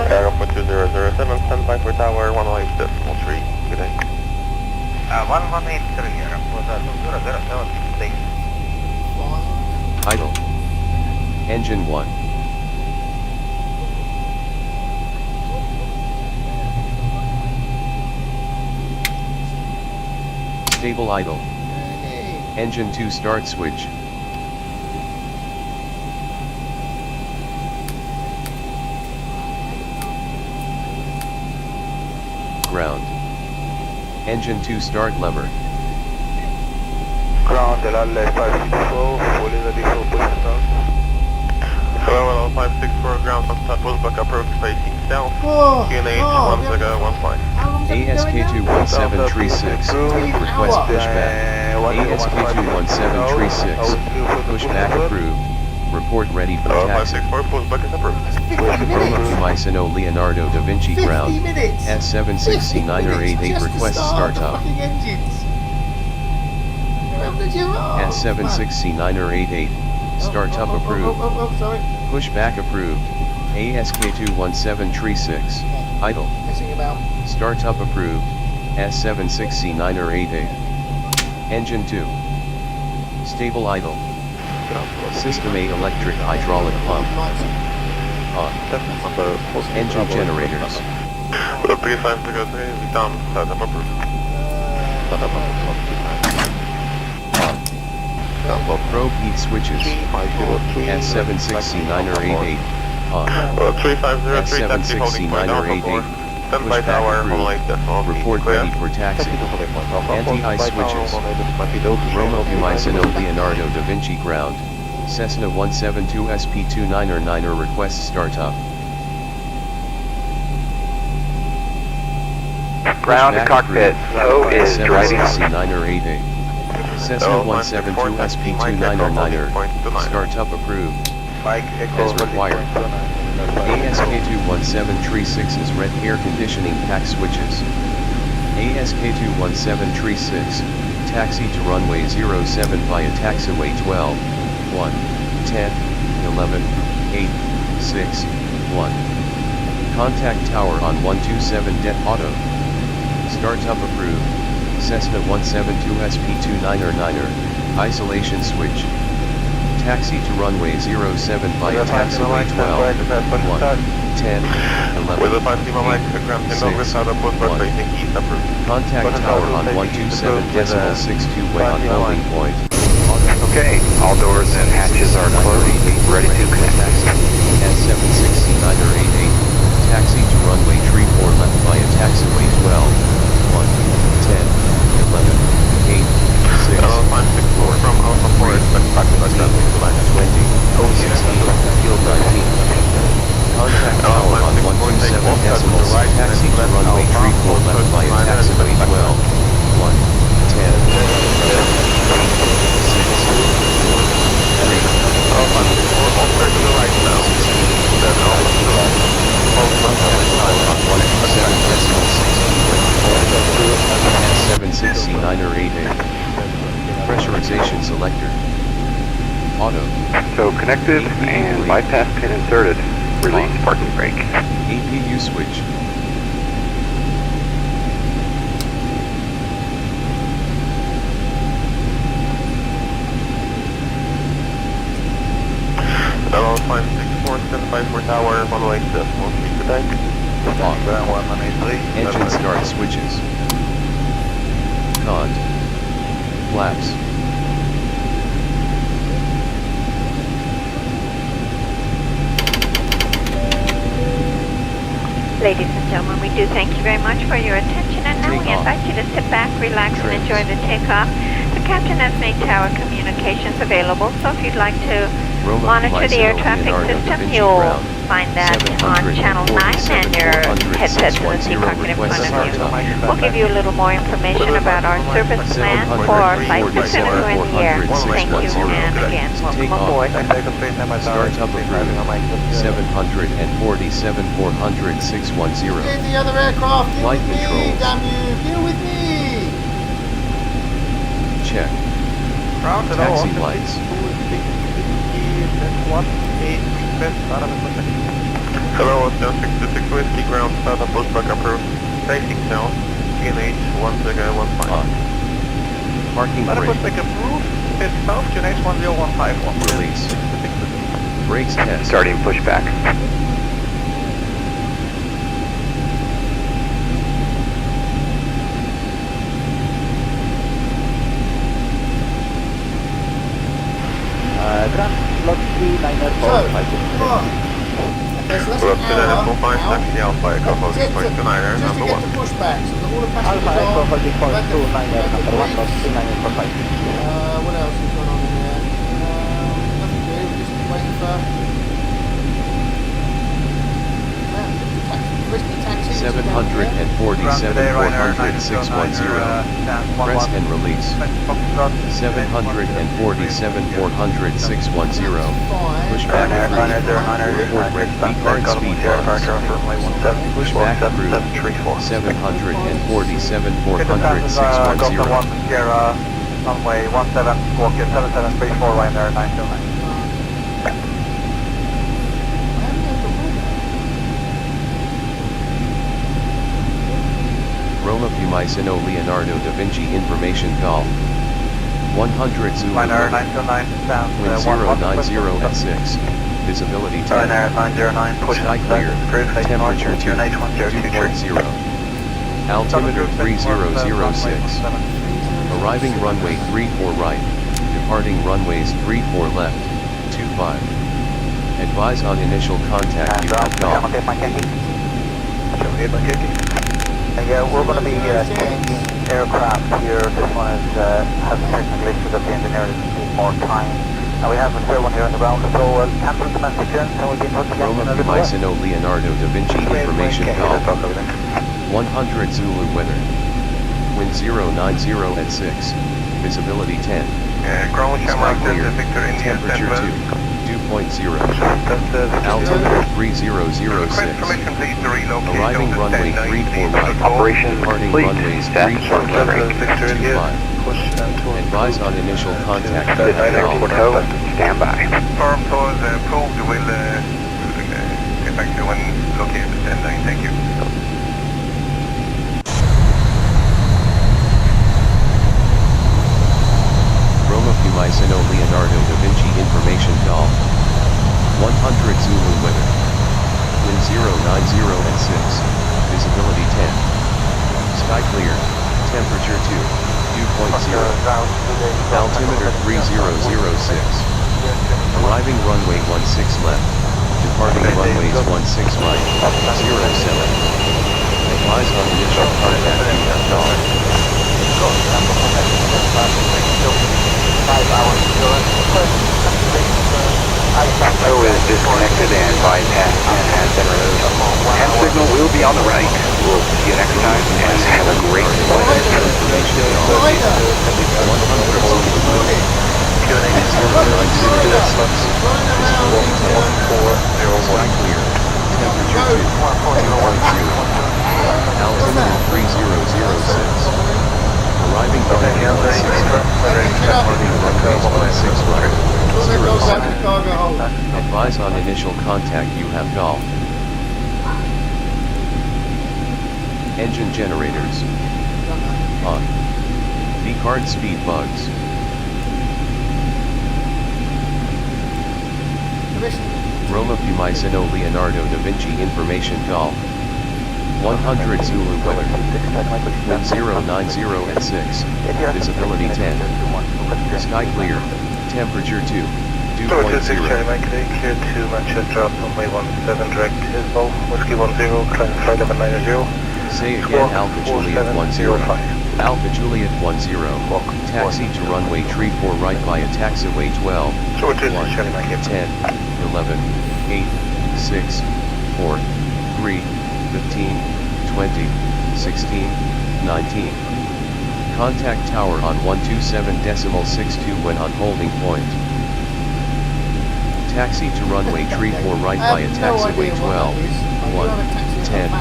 Airport 2007, standby for tower 108.3. Good day. 1183, Airport 2007, please. Idle. Engine 1. Stable idle. Engine 2 start switch. Ground. Engine 2 start lever. Ground, LL564, fully ready for pushing down. Hello, L564, ground on top, Wolfsburg approach facing south. Oh, QNH 1015. ASK21736, request pushback. ASK21736, pushback approved. Report ready for taxi. L564, pushback is approved. 50 Roma minutes. Pumisano Leonardo da Vinci 50 ground. minutes. S76988 Just to request start the startup. fucking engines. Around the giraffe. S76988, startup approved. Sorry. Pushback approved. ASK21736, idle. Messing about. Startup approved. S76988. Engine 2. Stable idle. System 8 electric hydraulic pump. On. Engine generators. 3503, witam, startup approved. Probe heat switches. S76988. On. 3503, taxi holding point Alpha 4. Standby tower, Pushback approved. Report ready for taxi. Anti-ice switches. Roma Pumisano Leonardo da Vinci ground. Cessna 172 SP29er requests startup. Ground to cockpit. O is driving up. C9er88. Cessna 172 SP29er startup approved. As required. ASK21736 is red air conditioning pack switches. ASK21736, taxi to runway 07 via taxiway 12, 1, 10, 11, 8, 6, 1. Contact tower on 127 det auto. Startup approved. Cessna 172 SP29er, isolation switch. Taxi to runway 07 via taxiway 12, 1, 10, 11, With a 5 Lima Mike, ground 10 over, south of Wolfsburg facing east approved. Contact tower on 127.62 way on holding point. Okay, all doors and hatches are closed. Ready to connect. S769er88, taxi to runway 34 left via taxiway 12, 1, 10, 11, 8, 6, L564 from Alpha 4, expect practice at 20, 16, field 19. Contact tower on 127 decimals, taxi to runway 34 left via taxiway 12, 1, 10, 769er88. Pressurization selector. Auto. So connected and bypass pin inserted. Release parking brake. APU switch. L564, standby for tower 108.3 today. On. Engine start switches. Cont. Flaps. Ladies and gentlemen, we do thank you very much for your attention, and now we invite you to sit back, relax, and enjoy the takeoff. The captain has made tower communications available, so if you'd like to Roma Monitor the air Vicino traffic Leonardo da system. Vinci You'll ground. find that on channel 9 and your headset's in the seat pocket in front of you. We'll give you a little more information about our service plan for our flights as soon as we're in the air. Thank you, and again, welcome aboard. Start up approved. 747 400 610. Get the other aircraft. Deal Flight with me, controls. damn you. Deal with me. Check. Taxi lights. Hello, Hotel 66 Whiskey Ground, startup pushback approved. Facing south, GNH 1015. On. Parking brake. Pushback approved. It's south, GNH 1015. Release. Brakes test. Starting pushback. Ground slot 39er So, for We're up to the full 5 taxi Alpha Echo holding point 29er, just to number get 1. the pushback, so that all the Alpha passengers Echo are... holding point Let the- 29er, let the number 1 brakes- was 39er for 5. What else is going on in there? Nothing to do, we're just waiting for... Risky taxi. 747 400 610. Press and release. 747 400 610. Pushback approved. Report red V-card speed bugs. Pushback approved. 747 400 610. Sierra, runway 17, walk in 7734, Ryanair 929. Roma Fiumicino Leonardo da Vinci Information Golf. 100 Zulu. Ryanair 929, down. Wind 090 at 6. Visibility 10. Ryanair 909, push Sky clear. Temperature 2.0. Altimeter 3006. Arriving runway 34 right. Departing runways 34 left. 25. Advise on initial contact you have golf. Yeah, we're going to be changing aircraft here. This one is, has a technical issue that the engineer needs more time. And we have a spare one here on the ground, so we'll cancel domestic clearance and we'll be in touch again. Roma Fiumicino Leonardo da Vinci Information Golf. 100 Zulu weather. Wind 090 at 6. Visibility 10. Ground Sky clear. Temperature 2.0. Altimeter 3006. Arriving runway 34 right. Departing runways 34 left. 25. Advise on initial contact. Stand by. Firm tours approved. We'll get back to you when located at 10-9. Thank you. Roma Fiumicino Leonardo da Vinci Information Golf. 100 Zulu weather. Wind 090 at 6. Visibility 10. Sky clear. Temperature 2.0. Altimeter 3006. Arriving runway 16 left. Departing runways 16 right. 07. Advise on initial contact you have golf. Show is disconnected and bypass has been removed. Hand signal will be on the right. We'll see you next time and have a great flight. Information golf. 100 Zulu weather. Wind 090 at 6. Visibility 10. Sky clear. Temperature 2.0. Altimeter 3006. Arriving runway 16 left. Departing runways 16 right. 07. Advise on initial contact you have golf. Engine generators. On. V-card speed bugs. Roma Fiumicino Leonardo da Vinci Information Golf. 100 Zulu weather. Wind 090 at 6. Visibility 10. Sky clear. Temperature 2.0. Clear to Manchester up runway 17 direct Zibo, Whiskey 10, climb flight 1190. Say again Alpha Juliet 10. Alpha Juliet 10. Taxi to runway 34 right via taxiway 12, 1, 10, 11, 8, 6, 4, 3, 15, 20, 16, 19. Contact tower on 127.62 when on holding point. Taxi to runway 34 right via taxiway 12, 1, 10,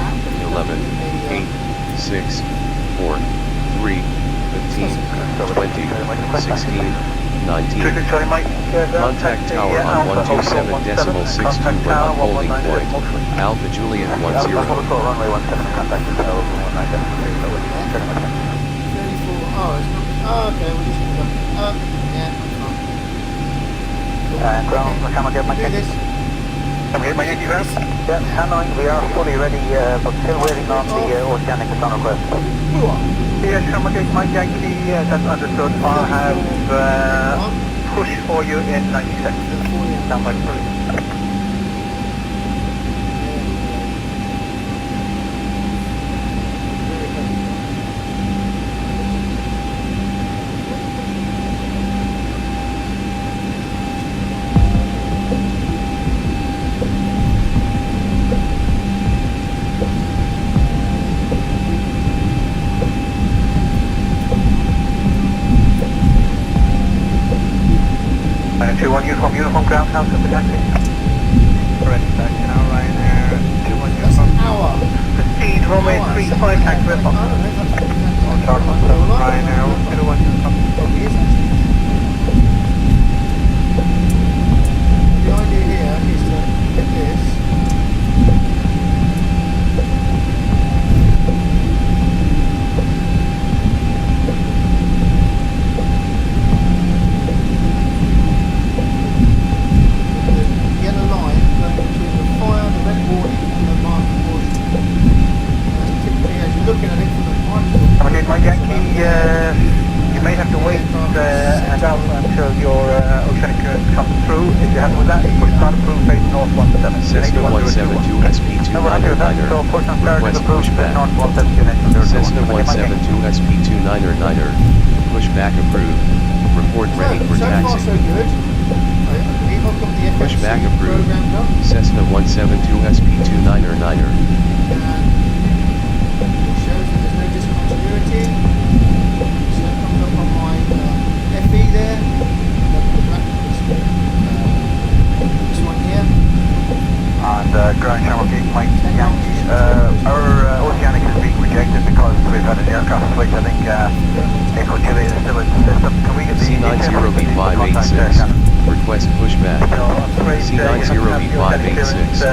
11, 8, 6, 4, 3, 15, 20, 16, 19. Contact tower on 127.62 when on holding point. Alpha Juliet 10. Oh, it's not. Oh, okay, we're just going to go. Yeah, Ground, can I get my do this. Can we get my Yankee ground? Yeah, Hanoi, we are fully ready, but still waiting on the oceanic return request. Yeah, sure, my Yankee, that's understood. I'll have push for you in 90 seconds. Stand by, please. Uniform ground house at the taxi. Ready, back now, Ryanair, 21 uniform. Hour. Proceed, runway 35, taxi red box. On Charles, Ryanair, 21 uniform. The idea here is to get this. Looking at it from the point. Okay, my Yankee, you may have to wait until your oceanic comes through. If you're happy with that, push start approve face north 17. Cessna 172 SP299er, request pushback. Cessna 172 SP299er, pushback approved. Report ready for So far so taxi. good. I believe I've got the FFC Pushback approved. program done. Cessna 172 SP299er. Shows that there's no discontinuity. So that comes up on my FE there. This one here. And ground channel gate Mike Yankee. Our oceanic is being rejected because we've had an aircraft switch. I think Echo Juliet is still in the system. Can we get the C90B586, request pushback. C90B586,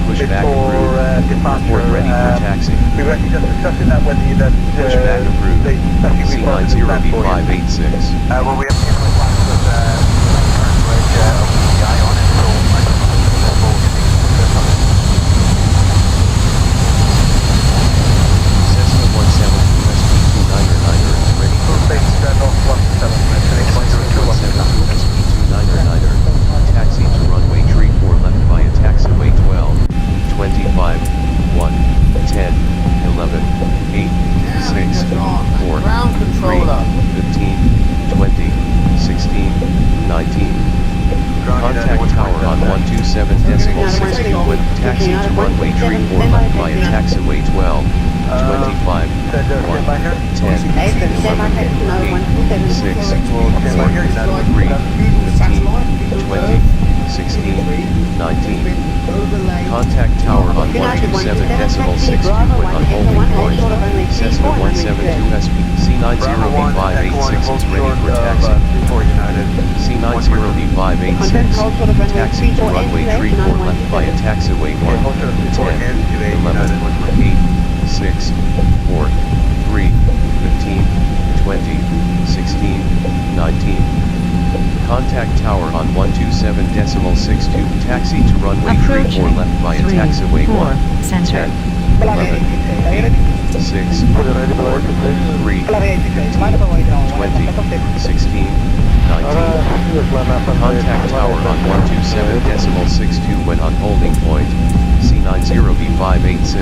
pushback approved. Report ready for taxi. We were actually just discussing that whether that Pushback approved. C90B586. Well, we have to get with current bridge OCI on it, so I don't know if it's Cessna 172 SP299er is ready for taxi. Cessna 172 SP299er, taxi to runway 34 left via taxiway 12, 25, 1, 10, 11, 8, 6, 4, 3, 15, 20, 16, 19. Contact tower on 127.62 with taxi to runway 34 left via taxiway 12, 25, 1, 10, 11, 8, 6, 4, 3, 15, 20, 16, 19. Contact tower on 127.62 when on holding point. Cessna 172 SP C90B586 is ready for taxi. C90B586, taxi to runway 34 left via taxiway 1, 10, 11, 8, 6, 4, 3, 15, 20, 16, 19. Contact tower on 127.62, taxi to runway 34 left via taxiway 1, 10, 11, 8, 6, 4, 3, 15, 20, 16, 19. Contact tower on 127.62 when on holding point, C90B586.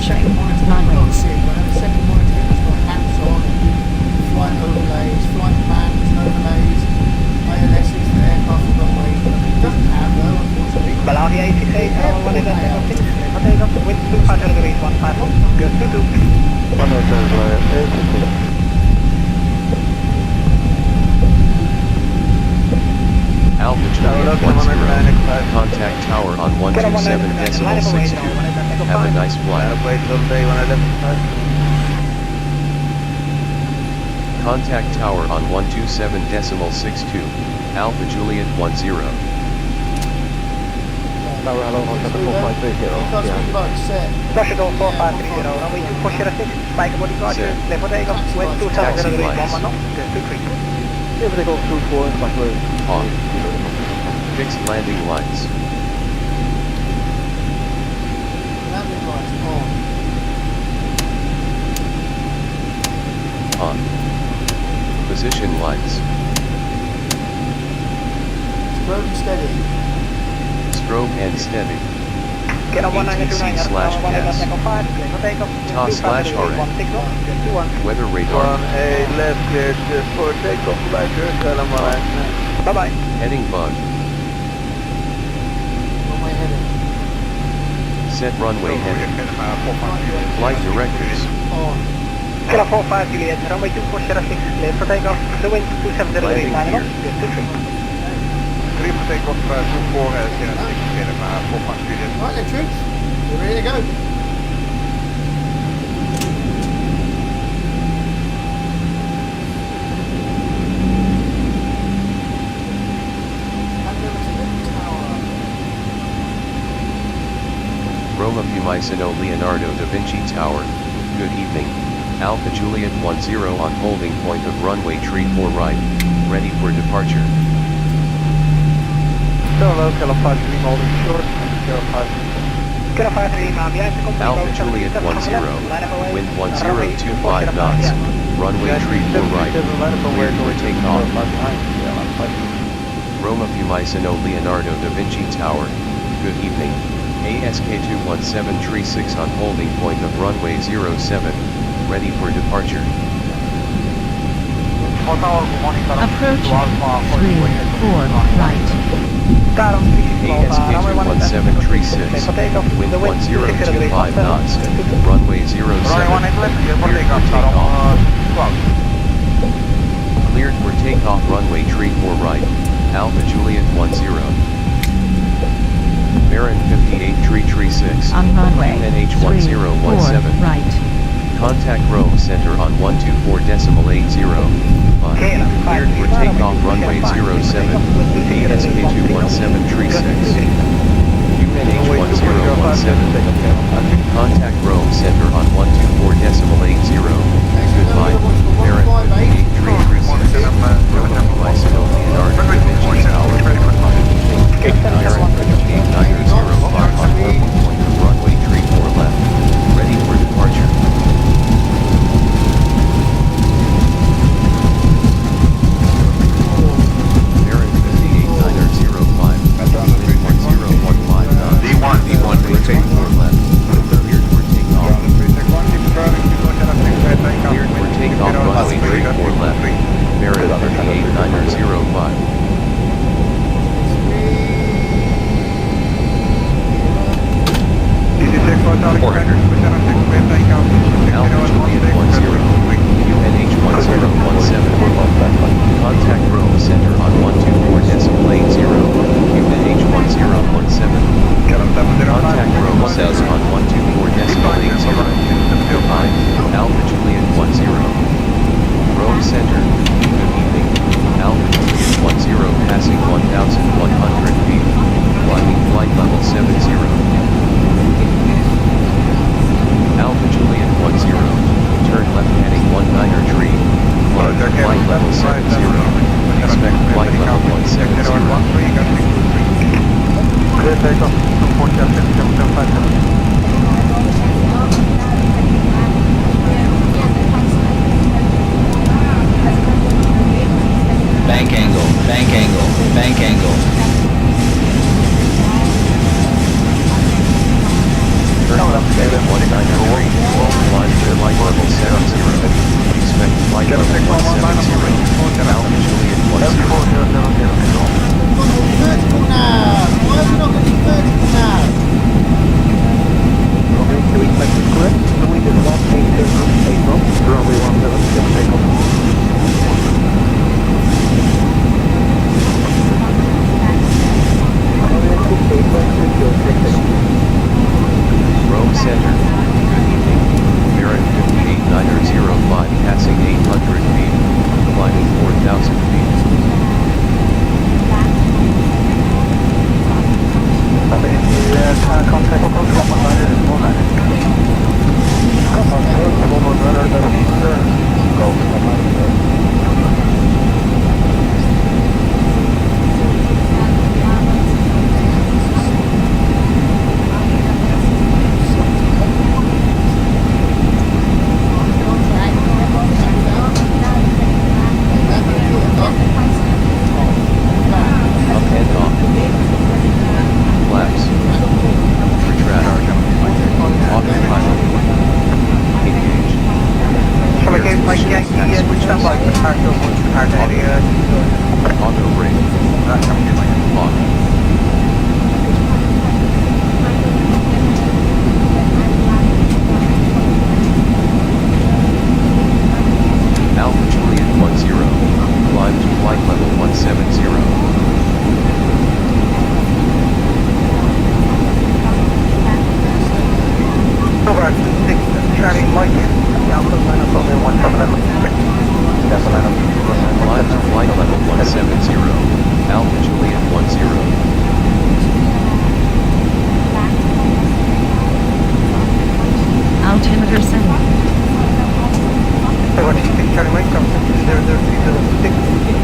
second monitor you can't see it. When I have a second monitor, it's got apps on, flight overlays, flight plans and overlays, ILSs for aircraft and runways. It doesn't have though, unfortunately. Below 868, one is at 6, for takeoff, wind 25 degrees, 150, good, 22. 1 Alpha Juliet 10, contact tower on 127.62. Have a nice flight. Contact tower on 127.62. Alpha Juliet 10. Tower, hello, Hotel 4530. Set. Flush all 4530, runway 2406, spike body guard, left for takeoff, wind 27 degrees, 1 knot, good, 23. Yeah, but they go through 4 and back road. On. Fixed landing lights. Landing lights on. On. Position lights. Strobe and steady. Strobe and steady. Get on 1929, ETC/gas. TOS/RN. Weather radar. left clear for takeoff, back here, Bye-bye. Heading bug. Runway heading. Set runway heading. Flight directives. On. Kilo 45 Juliet, runway 2406, clear for takeoff, the wind 27 degrees, 9 knots, good, 23. Clear for takeoff, 24, Sierra 6, Sierra 45 Juliet. Right then, troops. We're ready to go. Roma Fiumicino Leonardo da Vinci Tower. Good evening. Alpha Juliet 10 on holding point of runway 34 right. Ready for departure. Hello, Kilo 53 holding short, Kilo 5. Kilo 53 behind the company. Alpha Juliet 10, wind 1025 knots, runway 34 right, cleared for takeoff. Roma Fiumicino Leonardo da Vinci Tower. Good evening. ASK 21736 on holding point of runway 07, ready for departure. Approach 34 right. ASK 21736, wind 1025 knots, runway 07, cleared for takeoff. Cleared for takeoff runway 34 right, Alpha Juliet 10. Baron 58336, On runway NH1017. right. Contact Rome Center on 124.80. Cleared for takeoff runway 07, ASK 21736. UNH1017. Contact Rome Center on 124.80. Goodbye, Baron 58336. Roma Fiumicino Leonardo da Vinci Tower. Baron 58905 on holding point of runway 34 left. Ready for departure. Baron 58905. Wind 1015 knots. D1 for 34 left. Cleared for takeoff. Cleared for takeoff runway 34 left. Baron 58905. Alpha Juliet 10, UNH1017. Contact Rome Center on 124.80. UNH1017. Contact Rome Center on 124.80. Goodbye, Alpha Juliet 10. Rome Center, good evening. Alpha Juliet 10 passing 1,100 feet. Climbing flight level 70. Alpha Juliet 10, turn left heading 19 tree, climb flight level 70, expect flight level 170. Clear takeoff, 247, Bank angle, bank angle, bank angle. Turn left Bennett 193, climb to flight level 70, expect flight level 170, Alpha Juliet 10. Vertical now! Why have we not got any vertical now? Okay, to expect it correct. The wind is 180 knots, runway 17, take off. Rome Center, good evening, Baron 58905 passing 800 feet, climbing 4,000 feet. Up and off. Flaps. Retract. Autopilot. Engage. Shall I get my Yankee stand by the part of the part area? Auto brake. Lock. Alpha Juliet 10, climb to flight level 170. Over 6, Charlie Mike, Alpha minus only 177. Climb to flight level 170, Alpha Juliet 10. Altimeter setting. So what do you think, Charlie Mike, from 6,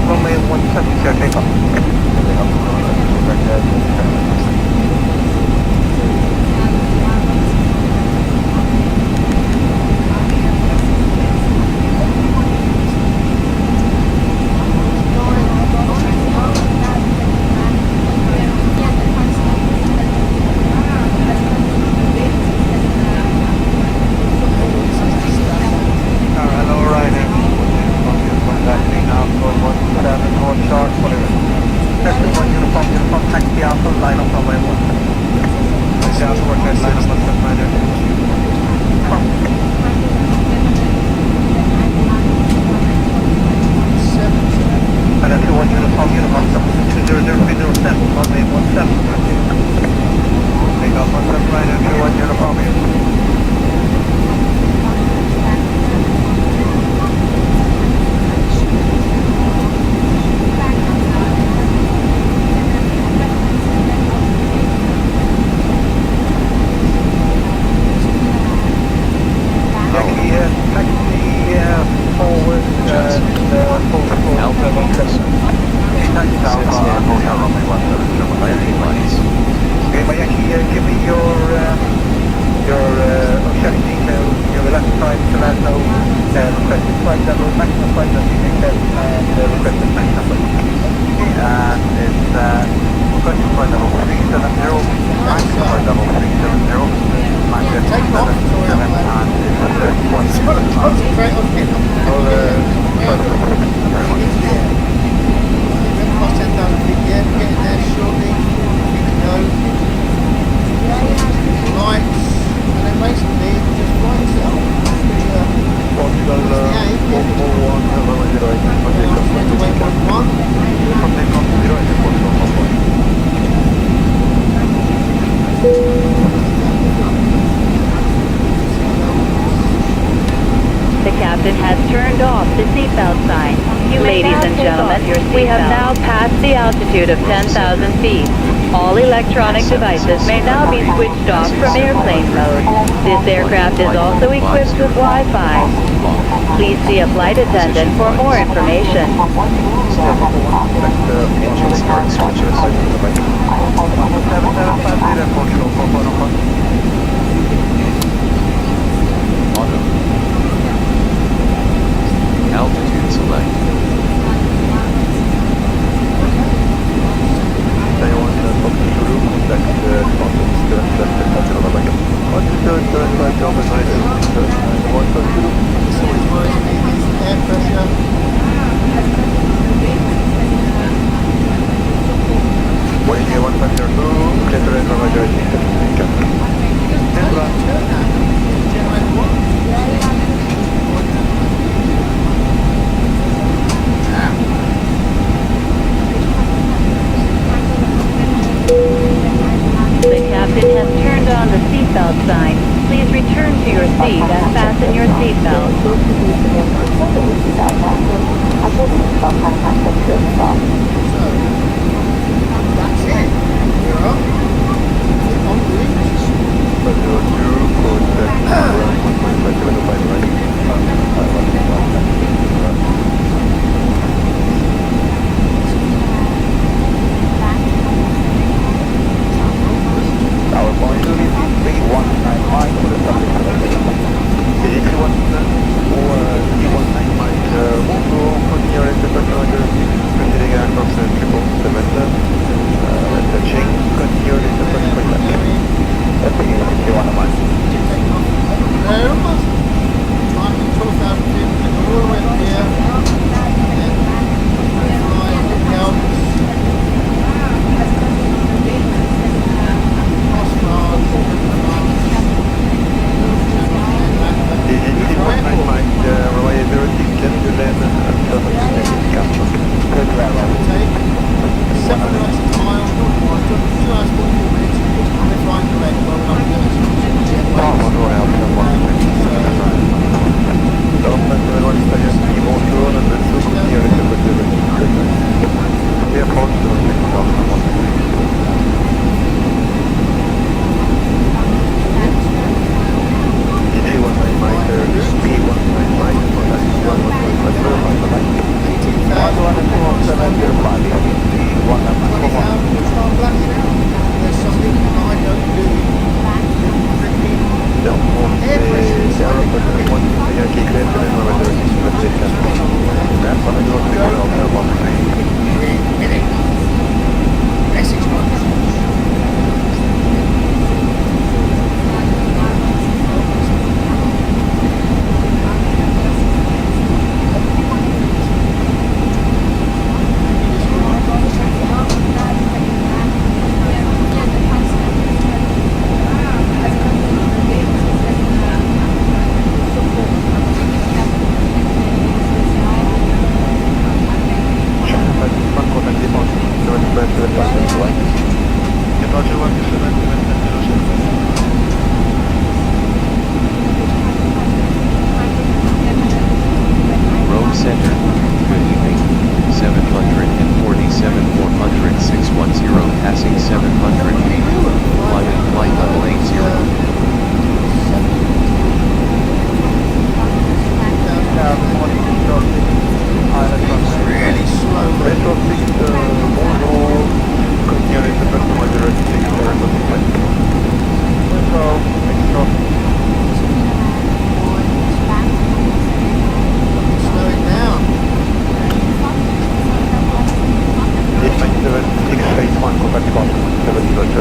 runway 170, take off. Of 10,000 feet. All electronic devices may now be switched off from airplane mode. This aircraft is also equipped with Wi-Fi. Please see a flight attendant for more information. Engine start switches. Auto. Altitude select. Understood. seatbelt sign. Please return to your seat and fasten your seatbelt. That's it. We're up. On Our point is 319 miles for the subject selection. Is it 319 miles? Also, continue the continuous proceeding across the 777. Touching, continue the subject. That's the 51 miles. I'm 12,000 feet, all the way up here. Flying out. Rome Center, good evening, 747 400 610 passing 700 feet, climbing flight level 80. Really slow. Retro 6, bonjour, continue the subject 6 Retro, extra. Slow it down. 897, 681, contact 702.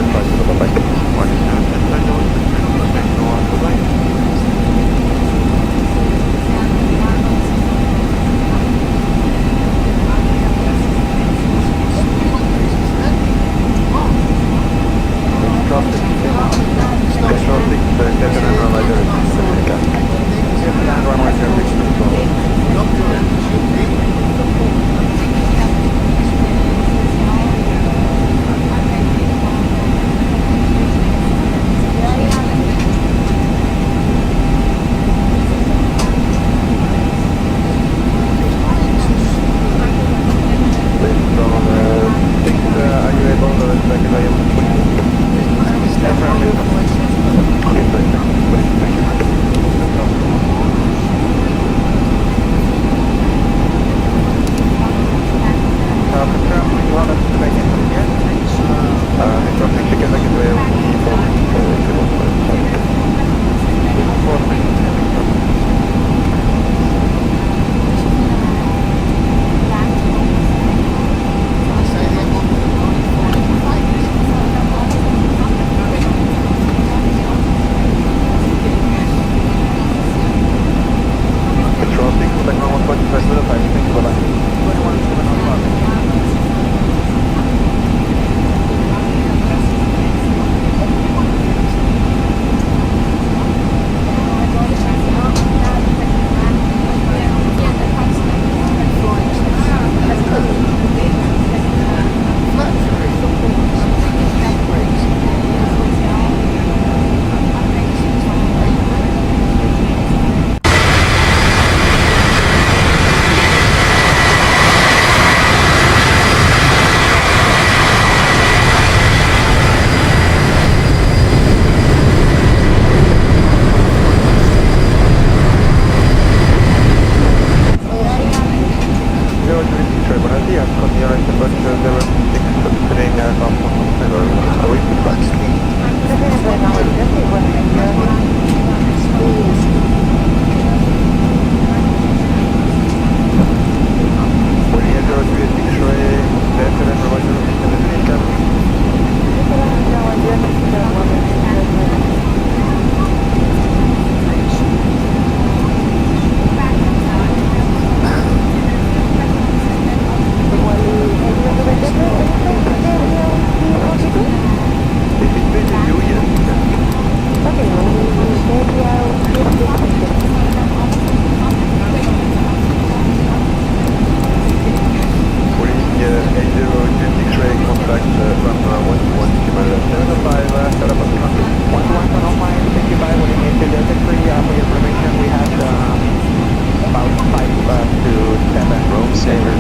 Rome Center,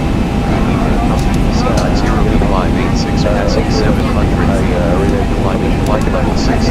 CI08586 passing 700 feet, climbing flight level 60.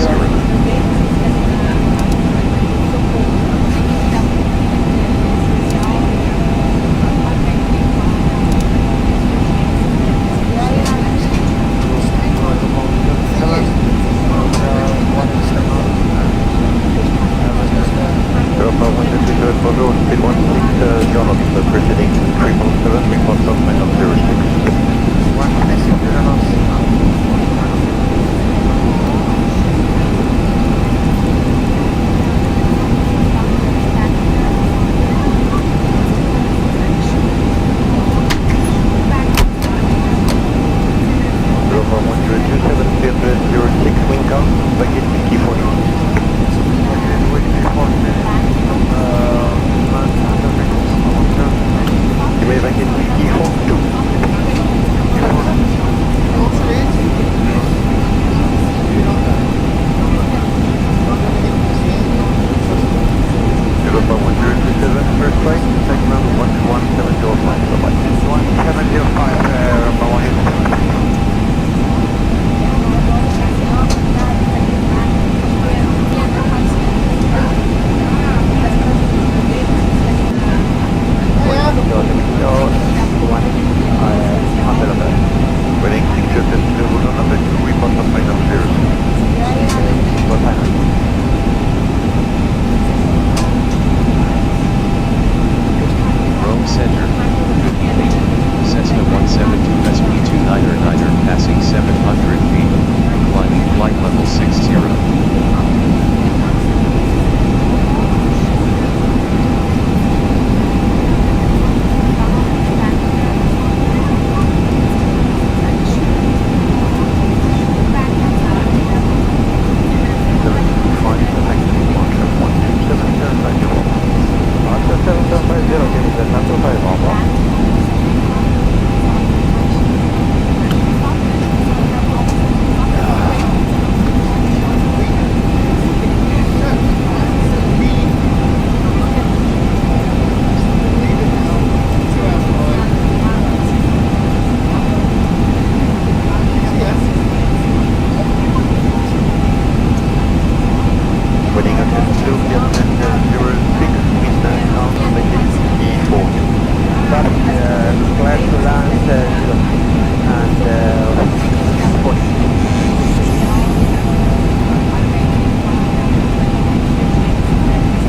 Zero, give me the number 5 on